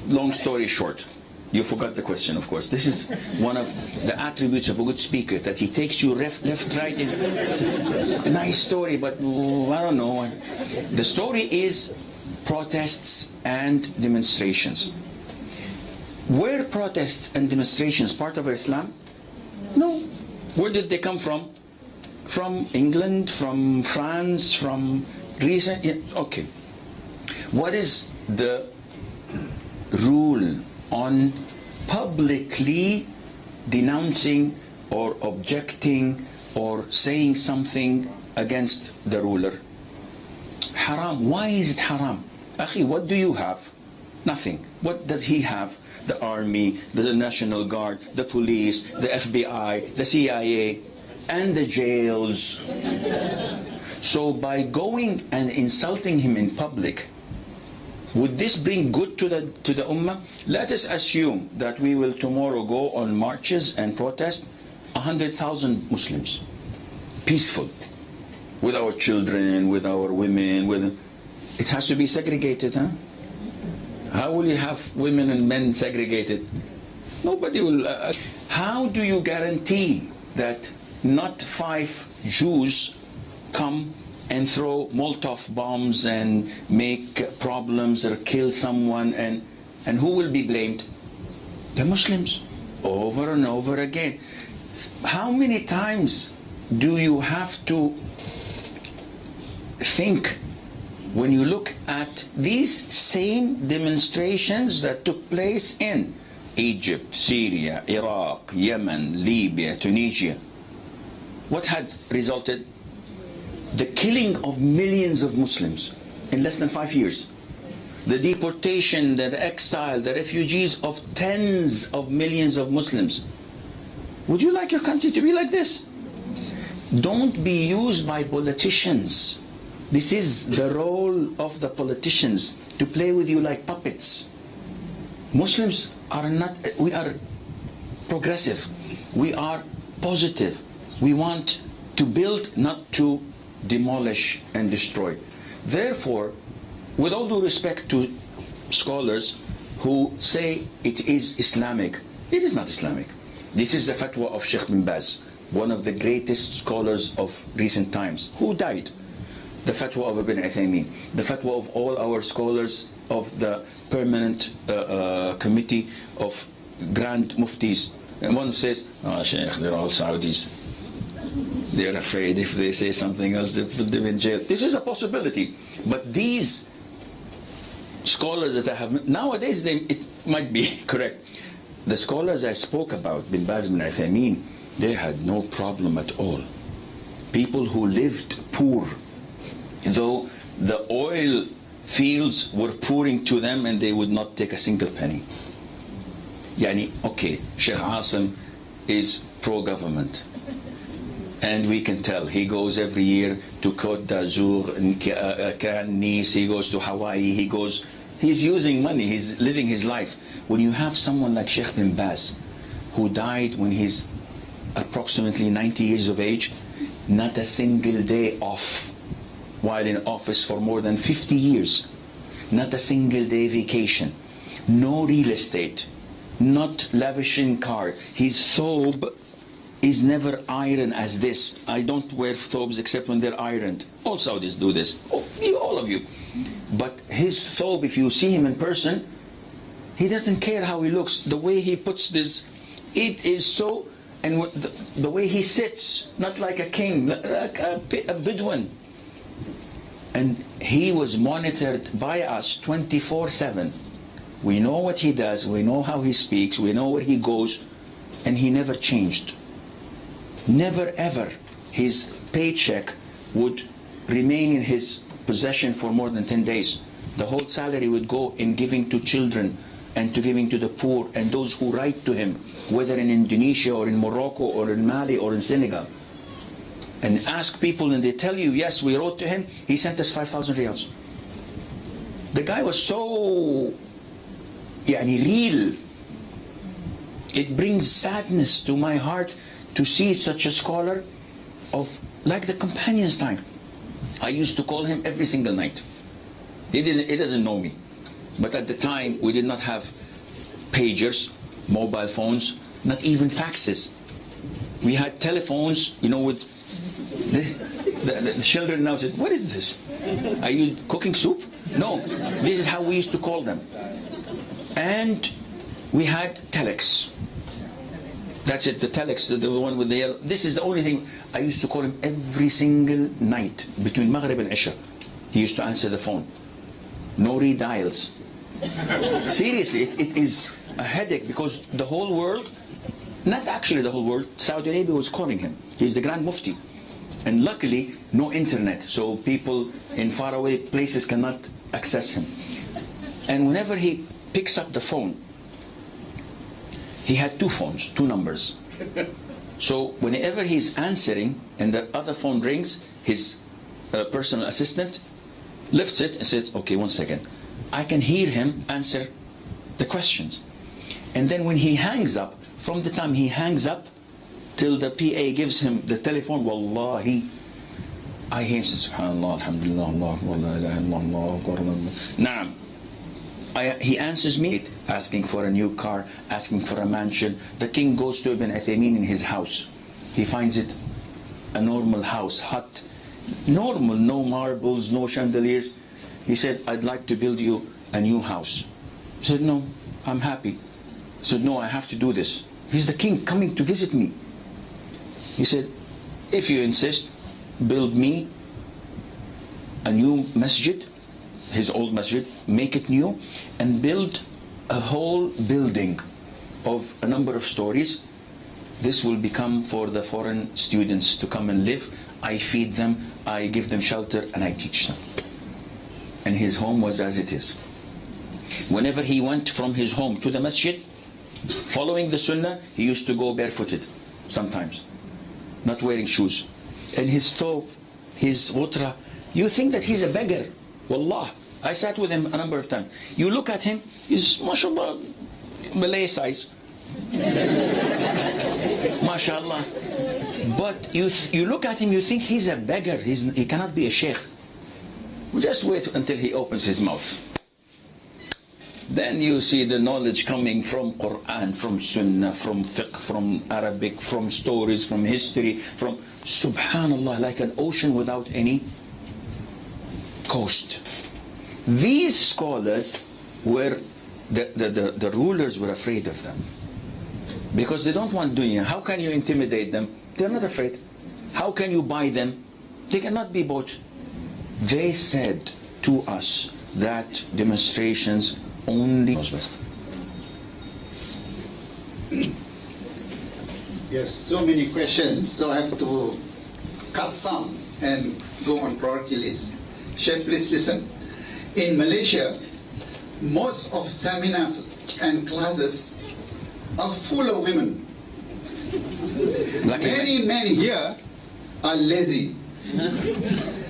long story short, You forgot the question, of course. This is one of the attributes of a good speaker, that he takes you left, right. A nice story, but I don't know. The story is protests and demonstrations. Were protests and demonstrations part of Islam? No. Where did they come from? From England, from France, from recent... Yeah, okay. What is the rule on publicly denouncing or objecting or saying something against the ruler? Haram. Why is it haram? Akhi, what do you have? Nothing. What does he have? The army, the National Guard, the police, the FBI, the CIA, and the jails. So by going and insulting him in public, would this bring good to the ummah? Let us assume that we will tomorrow go on marches and protest 100,000 Muslims. Peaceful. With our children, with our women, with... It has to be segregated, huh? How will you have women and men segregated? Nobody will... How do you guarantee that not 5 Jews come and throw Molotov bombs and make problems or kill someone, and who will be blamed? The Muslims. Over and over again. How many times do you have to think when you look at these same demonstrations that took place in Egypt, Syria, Iraq, Yemen, Libya, Tunisia? What had resulted? The killing of millions of Muslims in less than 5 years. The deportation, the exile, the refugees of tens of millions of Muslims. Would you like your country to be like this? Don't be used by politicians. This is the role of the politicians, to play with you like puppets. Muslims are not, we are progressive. We are positive. We want to build, not to demolish and destroy. Therefore, with all due respect to scholars who say it is Islamic, it is not Islamic. This is the fatwa of Sheikh bin Baz, one of the greatest scholars of recent times, who died. The fatwa of Ibn Uthaymeen, the fatwa of all our scholars of the permanent committee of grand muftis. And one says, "Oh, Sheikh, they're all Saudis. They're afraid if they say something else, they'll put them in jail." This is a possibility. But these scholars that I have, nowadays it might be correct. The scholars I spoke about, bin Baz, bin Uthaymeen, they had no problem at all. People who lived poor, though the oil fields were pouring to them and they would not take a single penny. Yani, okay, Sheikh Asim is pro-government. And we can tell, he goes every year to Côte d'Azur, Nice, he goes to Hawaii, he's using money, he's living his life. When you have someone like Sheikh bin Baz, who died when he's approximately 90 years of age, not a single day off, while in office for more than 50 years, not a single day vacation, no real estate, not lavishing car. His thobe is never iron as this. I don't wear thobes except when they're ironed. All Saudis do this. All of you. But his thobe, if you see him in person, he doesn't care how he looks. The way he puts this, it is so, and the way he sits, not like a king, like a Bedouin. And he was monitored by us 24/7. We know what he does, we know how he speaks, we know where he goes, and he never changed. Never ever his paycheck would remain in his possession for more than 10 days. The whole salary would go in giving to children and to giving to the poor and those who write to him, whether in Indonesia or in Morocco or in Mali or in Senegal. And ask people and they tell you, yes, we wrote to him, he sent us 5,000 riyals. The guy was so real. It brings sadness to my heart to see such a scholar of, like the companions' time. I used to call him every single night. He doesn't know me. But at the time, we did not have pagers. mobile phones, not even faxes. We had telephones, with the children now said, what is this? Are you cooking soup? No, this is how we used to call them. And we had telex. That's it, the telex, the one with the yellow. This is the only thing. I used to call him every single night between Maghrib and Isha. He used to answer the phone. No redials. Seriously, it is a headache because the whole world, not actually the whole world, Saudi Arabia was calling him. He's the Grand Mufti. And luckily, no internet, so people in faraway places cannot access him. And whenever he picks up the phone, he had two phones, two numbers. So whenever he's answering and the other phone rings, his personal assistant lifts it and says, okay, 1 second. I can hear him answer the questions. And then when he hangs up, from the time he hangs up till the PA gives him the telephone, wallahi, I hear him say, Subhanallah, Alhamdulillah, Allah, la ilaha illallah, Naam. He answers me, asking for a new car, asking for a mansion. The king goes to Ibn Uthaymeen in his house. He finds it a normal house, hut, normal, no marbles, no chandeliers. He said, I'd like to build you a new house. He said, no, I'm happy. He said, no, I have to do this. He's the king coming to visit me. He said, if you insist, build me a new masjid, his old masjid, make it new, and build a whole building of a number of stories. This will become for the foreign students to come and live. I feed them, I give them shelter, and I teach them. And his home was as it is. Whenever he went from his home to the masjid, following the sunnah, he used to go barefooted, sometimes, not wearing shoes. And his thawb, his ghutra, you think that he's a beggar. Wallah, I sat with him a number of times. You look at him, he's, mashallah, Malay size. Mashallah. But you look at him, you think he's a beggar. He cannot be a sheikh. Just wait until he opens his mouth. Then you see the knowledge coming from Quran, from Sunnah, from fiqh, from Arabic, from stories, from history, from subhanallah, like an ocean without any coast. These scholars were, the rulers were afraid of them. Because they don't want dunya. How can you intimidate them? They're not afraid. How can you buy them? They cannot be bought. They said to us that demonstrations only... Yes, so many questions, so I have to cut some and go on priority list. Sheikh, please listen. In Malaysia, most of seminars and classes are full of women. Many men here are lazy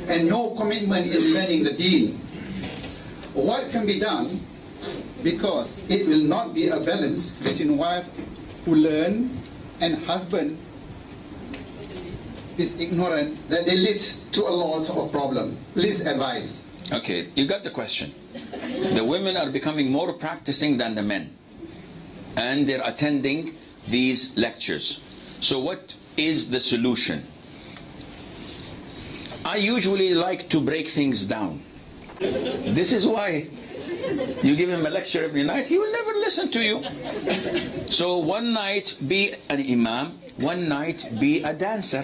and no commitment in learning the deen. What can be done? Because it will not be a balance between wife who learn and husband is ignorant, that they lead to a lot of problem. Please advise. Okay, you got the question. The women are becoming more practicing than the men. And they're attending these lectures. So what is the solution? I usually like to break things down. This is why you give him a lecture every night, he will never listen to you. So one night be an imam, one night be a dancer,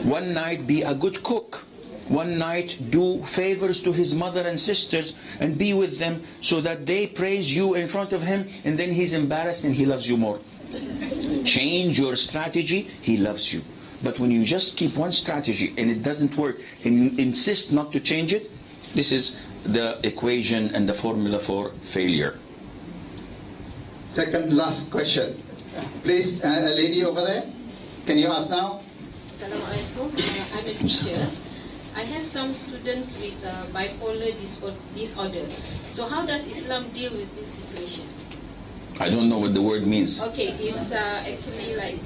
one night be a good cook, one night do favors to his mother and sisters and be with them so that they praise you in front of him, and then he's embarrassed and he loves you more. Change your strategy, he loves you. But when you just keep one strategy and it doesn't work and you insist not to change it, this is the equation and the formula for failure. Second last question. Please, a lady over there. Can you ask now? Assalamualaikum. I'm a teacher. I have some students with bipolar disorder. So how does Islam deal with this situation? I don't know what the word means. Okay, it's actually like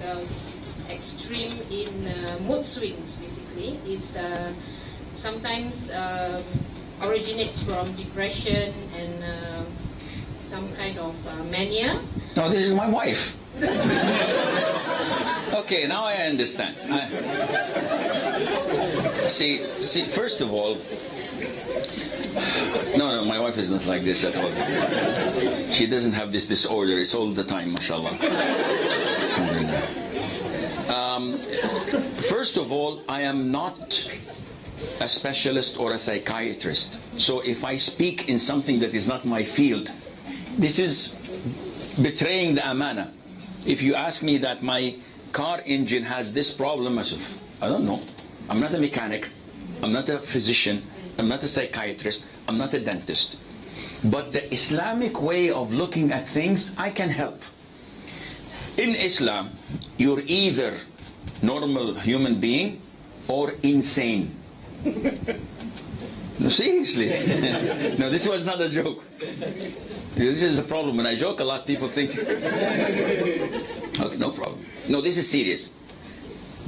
extreme in mood swings, basically. It's sometimes originates from depression and some kind of mania. No, this is my wife. Okay, now I understand. See, first of all, no, my wife is not like this at all. She doesn't have this disorder. It's all the time, mashallah. First of all, I am not a specialist or a psychiatrist. So if I speak in something that is not my field, this is betraying the amana. If you ask me that my car engine has this problem, I say, I don't know. I'm not a mechanic. I'm not a physician. I'm not a psychiatrist. I'm not a dentist. But the Islamic way of looking at things, I can help. In Islam, you're either normal human being or insane. No, seriously. No, this was not a joke. This is the problem. When I joke a lot, people think... Okay, no problem. No, this is serious.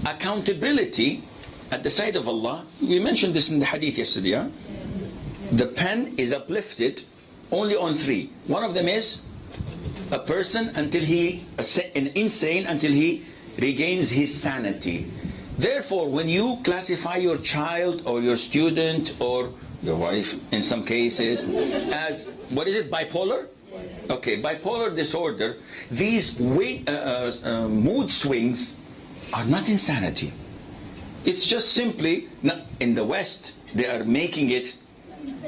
Accountability at the side of Allah, we mentioned this in the hadith yesterday. Huh? Yes. The pen is uplifted only on three. One of them is a person an insane until he regains his sanity. Therefore, when you classify your child or your student or your wife, in some cases, as, what is it, bipolar? Okay, bipolar disorder, these mood swings are not insanity. It's just simply, in the West, they are making it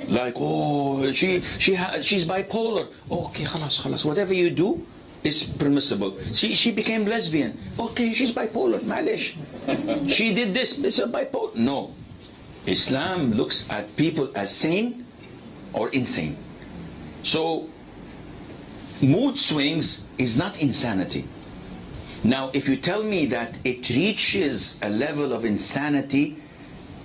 like, oh, she's bipolar. Okay, khalas, whatever you do is permissible. She became lesbian. Okay, she's bipolar, malish. She did this, it's a bipolar. No. Islam looks at people as sane or insane. So, mood swings is not insanity. Now, if you tell me that it reaches a level of insanity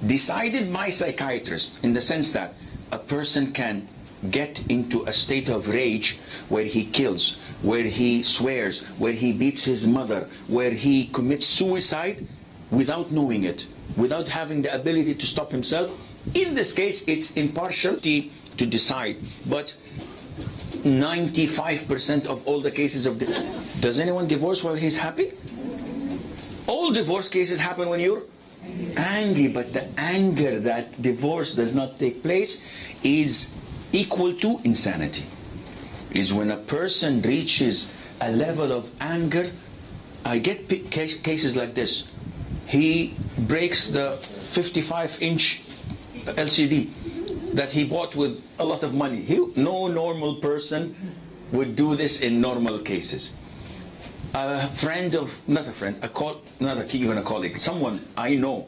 decided by psychiatrists, in the sense that a person can get into a state of rage where he kills, where he swears, where he beats his mother, where he commits suicide without knowing it, without having the ability to stop himself, in this case, it's impartiality to decide. But 95% of all the cases of divorce. Does anyone divorce while he's happy? All divorce cases happen when you're angry, but the anger that divorce does not take place is equal to insanity. Is when a person reaches a level of anger. I get cases like this. He breaks the 55-inch LCD that he bought with a lot of money. No normal person would do this in normal cases. A friend of, not a friend, even a colleague, someone I know,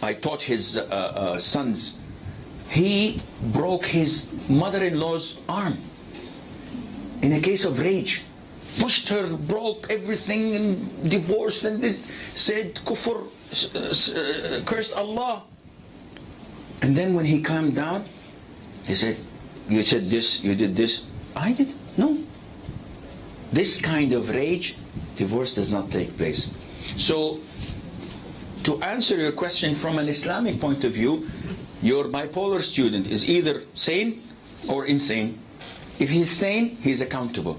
I taught his sons, he broke his mother-in-law's arm in a case of rage. Pushed her, broke everything, and divorced, and said kufr, cursed Allah. And then when he calmed down, he said, you said this, you did this. I did? No. This kind of rage, divorce does not take place. So, to answer your question from an Islamic point of view, your bipolar student is either sane or insane. If he's sane, he's accountable.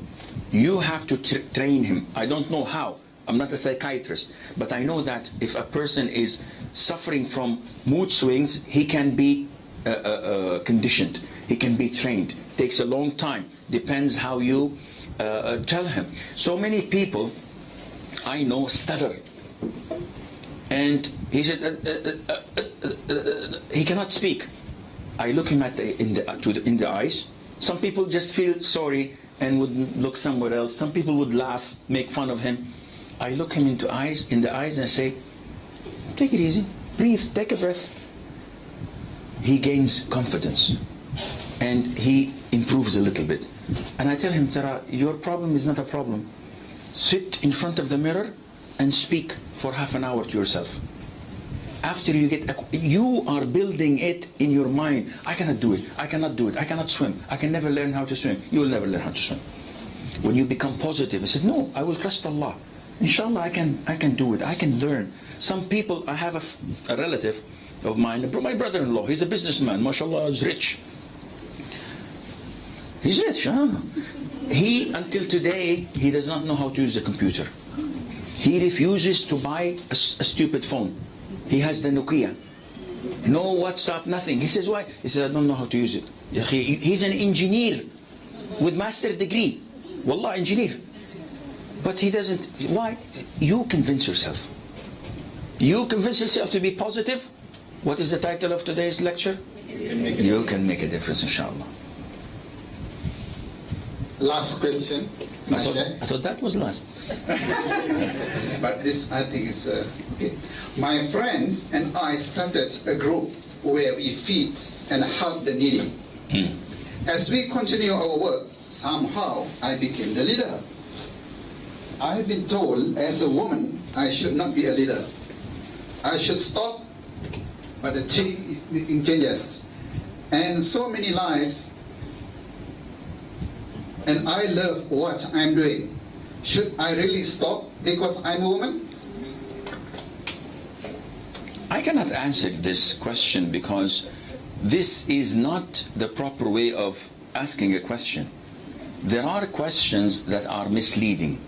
You have to train him. I don't know how. I'm not a psychiatrist. But I know that if a person is suffering from mood swings, he can be conditioned. He can be trained. Takes a long time. Depends how you tell him. So many people I know stutter. And he said, he cannot speak. I look him in the eyes. Some people just feel sorry and would look somewhere else. Some people would laugh, make fun of him. I look him in the eyes and say, take it easy, breathe, take a breath. He gains confidence and he improves a little bit. And I tell him, Tara, your problem is not a problem. Sit in front of the mirror and speak for half an hour to yourself. After you are building it in your mind. I cannot do it. I cannot do it. I cannot swim. I can never learn how to swim. You will never learn how to swim. When you become positive, I said, no, I will trust Allah. Inshallah, I can do it. I can learn. Some people, I have a relative of mine, my brother-in-law, he's a businessman, mashallah, is rich. He's rich. I don't know. He, until today, he does not know how to use the computer. He refuses to buy a stupid phone. He has the Nokia. No WhatsApp, nothing. He says, why? He says, I don't know how to use it. He's an engineer with master's degree. Wallah, engineer. But he doesn't. Why? You convince yourself. You convince yourself to be positive. What is the title of today's lecture? You can make a difference, inshallah. Last question. I thought that was last. But this, I think, is okay. My friends and I started a group where we feed and help the needy. As we continue our work, somehow I became the leader. I've been told as a woman I should not be a leader. I should stop, but the team is making changes. And so many lives, and I love what I'm doing. Should I really stop because I'm a woman? I cannot answer this question because this is not the proper way of asking a question. There are questions that are misleading.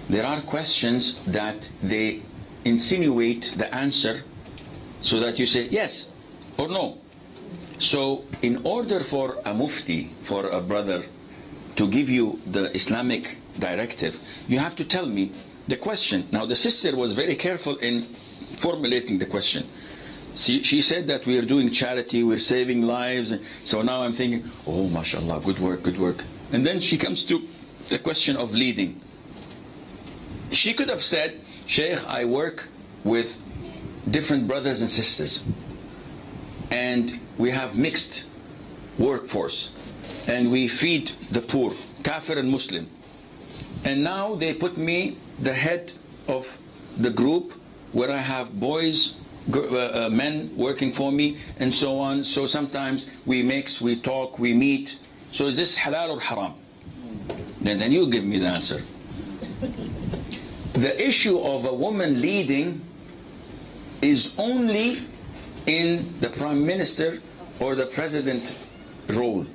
There are questions that they insinuate the answer so that you say yes or no. So in order for a mufti, for a brother, to give you the Islamic directive, you have to tell me the question. Now the sister was very careful in formulating the question. She said that we are doing charity, we're saving lives. So now I'm thinking, oh, mashallah, good work, good work. And then she comes to the question of leading. She could have said, Sheikh, I work with different brothers and sisters. And we have mixed workforce. And we feed the poor, kafir and Muslim. And now they put me the head of the group where I have boys, men working for me, and so on. So sometimes we mix, we talk, we meet. So is this halal or haram? Then you give me the answer. The issue of a woman leading is only in the prime minister or the president role.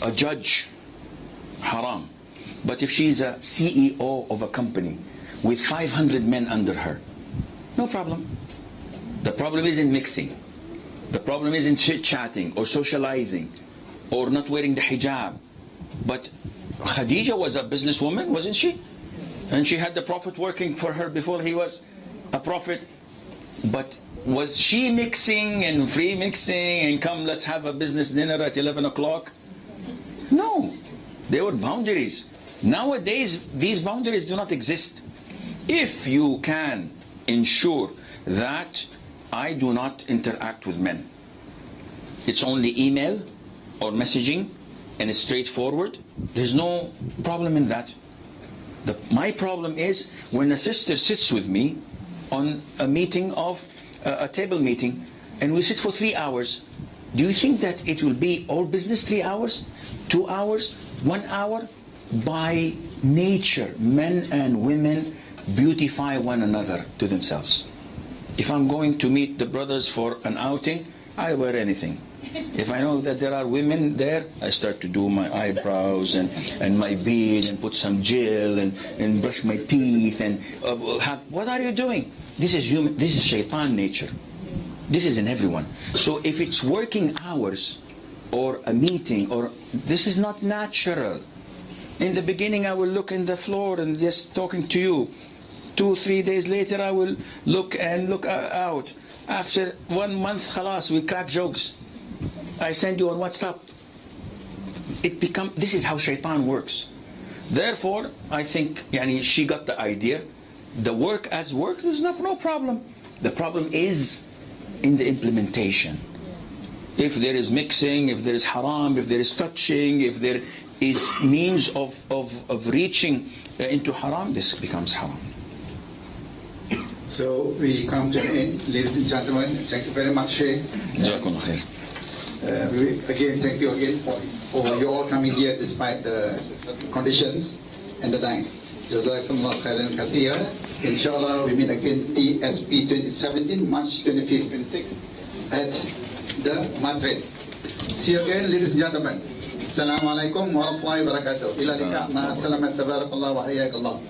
A judge, haram. But if she's a CEO of a company with 500 men under her, no problem. The problem isn't mixing. The problem isn't chit-chatting or socializing or not wearing the hijab. But Khadija was a businesswoman, wasn't she? And she had the Prophet working for her before he was a prophet. But was she mixing and free mixing and come, let's have a business dinner at 11 o'clock? No. There were boundaries. Nowadays, these boundaries do not exist. If you can ensure that I do not interact with men, it's only email or messaging and it's straightforward, there's no problem in that. My problem is when a sister sits with me on a meeting of a table meeting and we sit for 3 hours. Do you think that it will be all business 3 hours, 2 hours, 1 hour? By nature, men and women beautify one another to themselves. If I'm going to meet the brothers for an outing, I wear anything. If I know that there are women there, I start to do my eyebrows and my beard and put some gel and brush my teeth and what are you doing? This is human. This is shaitan nature. This is in everyone. So if it's working hours or a meeting or this is not natural. In the beginning I will look in the floor and just talking to you. 2-3 days later I will look out. After 1 month, khalas, we crack jokes. I send you on WhatsApp. This is how shaitan works. Therefore, I think she got the idea. The work as work, there's no problem. The problem is in the implementation. If there is mixing, if there is haram, if there is touching, if there is means of reaching into haram, this becomes haram. So we come to an end, ladies and gentlemen. Thank you very much, Sheikh. Jazakumullah khair. Again, thank you again for you all coming here despite the conditions and the time. Jazakumullah khairan kathira. Inshallah, we meet again TSP 2017, March 25th, 26th at the Madrid. See you again, ladies and gentlemen. Assalamualaikum warahmatullahi wabarakatuh. Ila liqa. Ma'as salamat. Tabarakallah wa hayyakallah.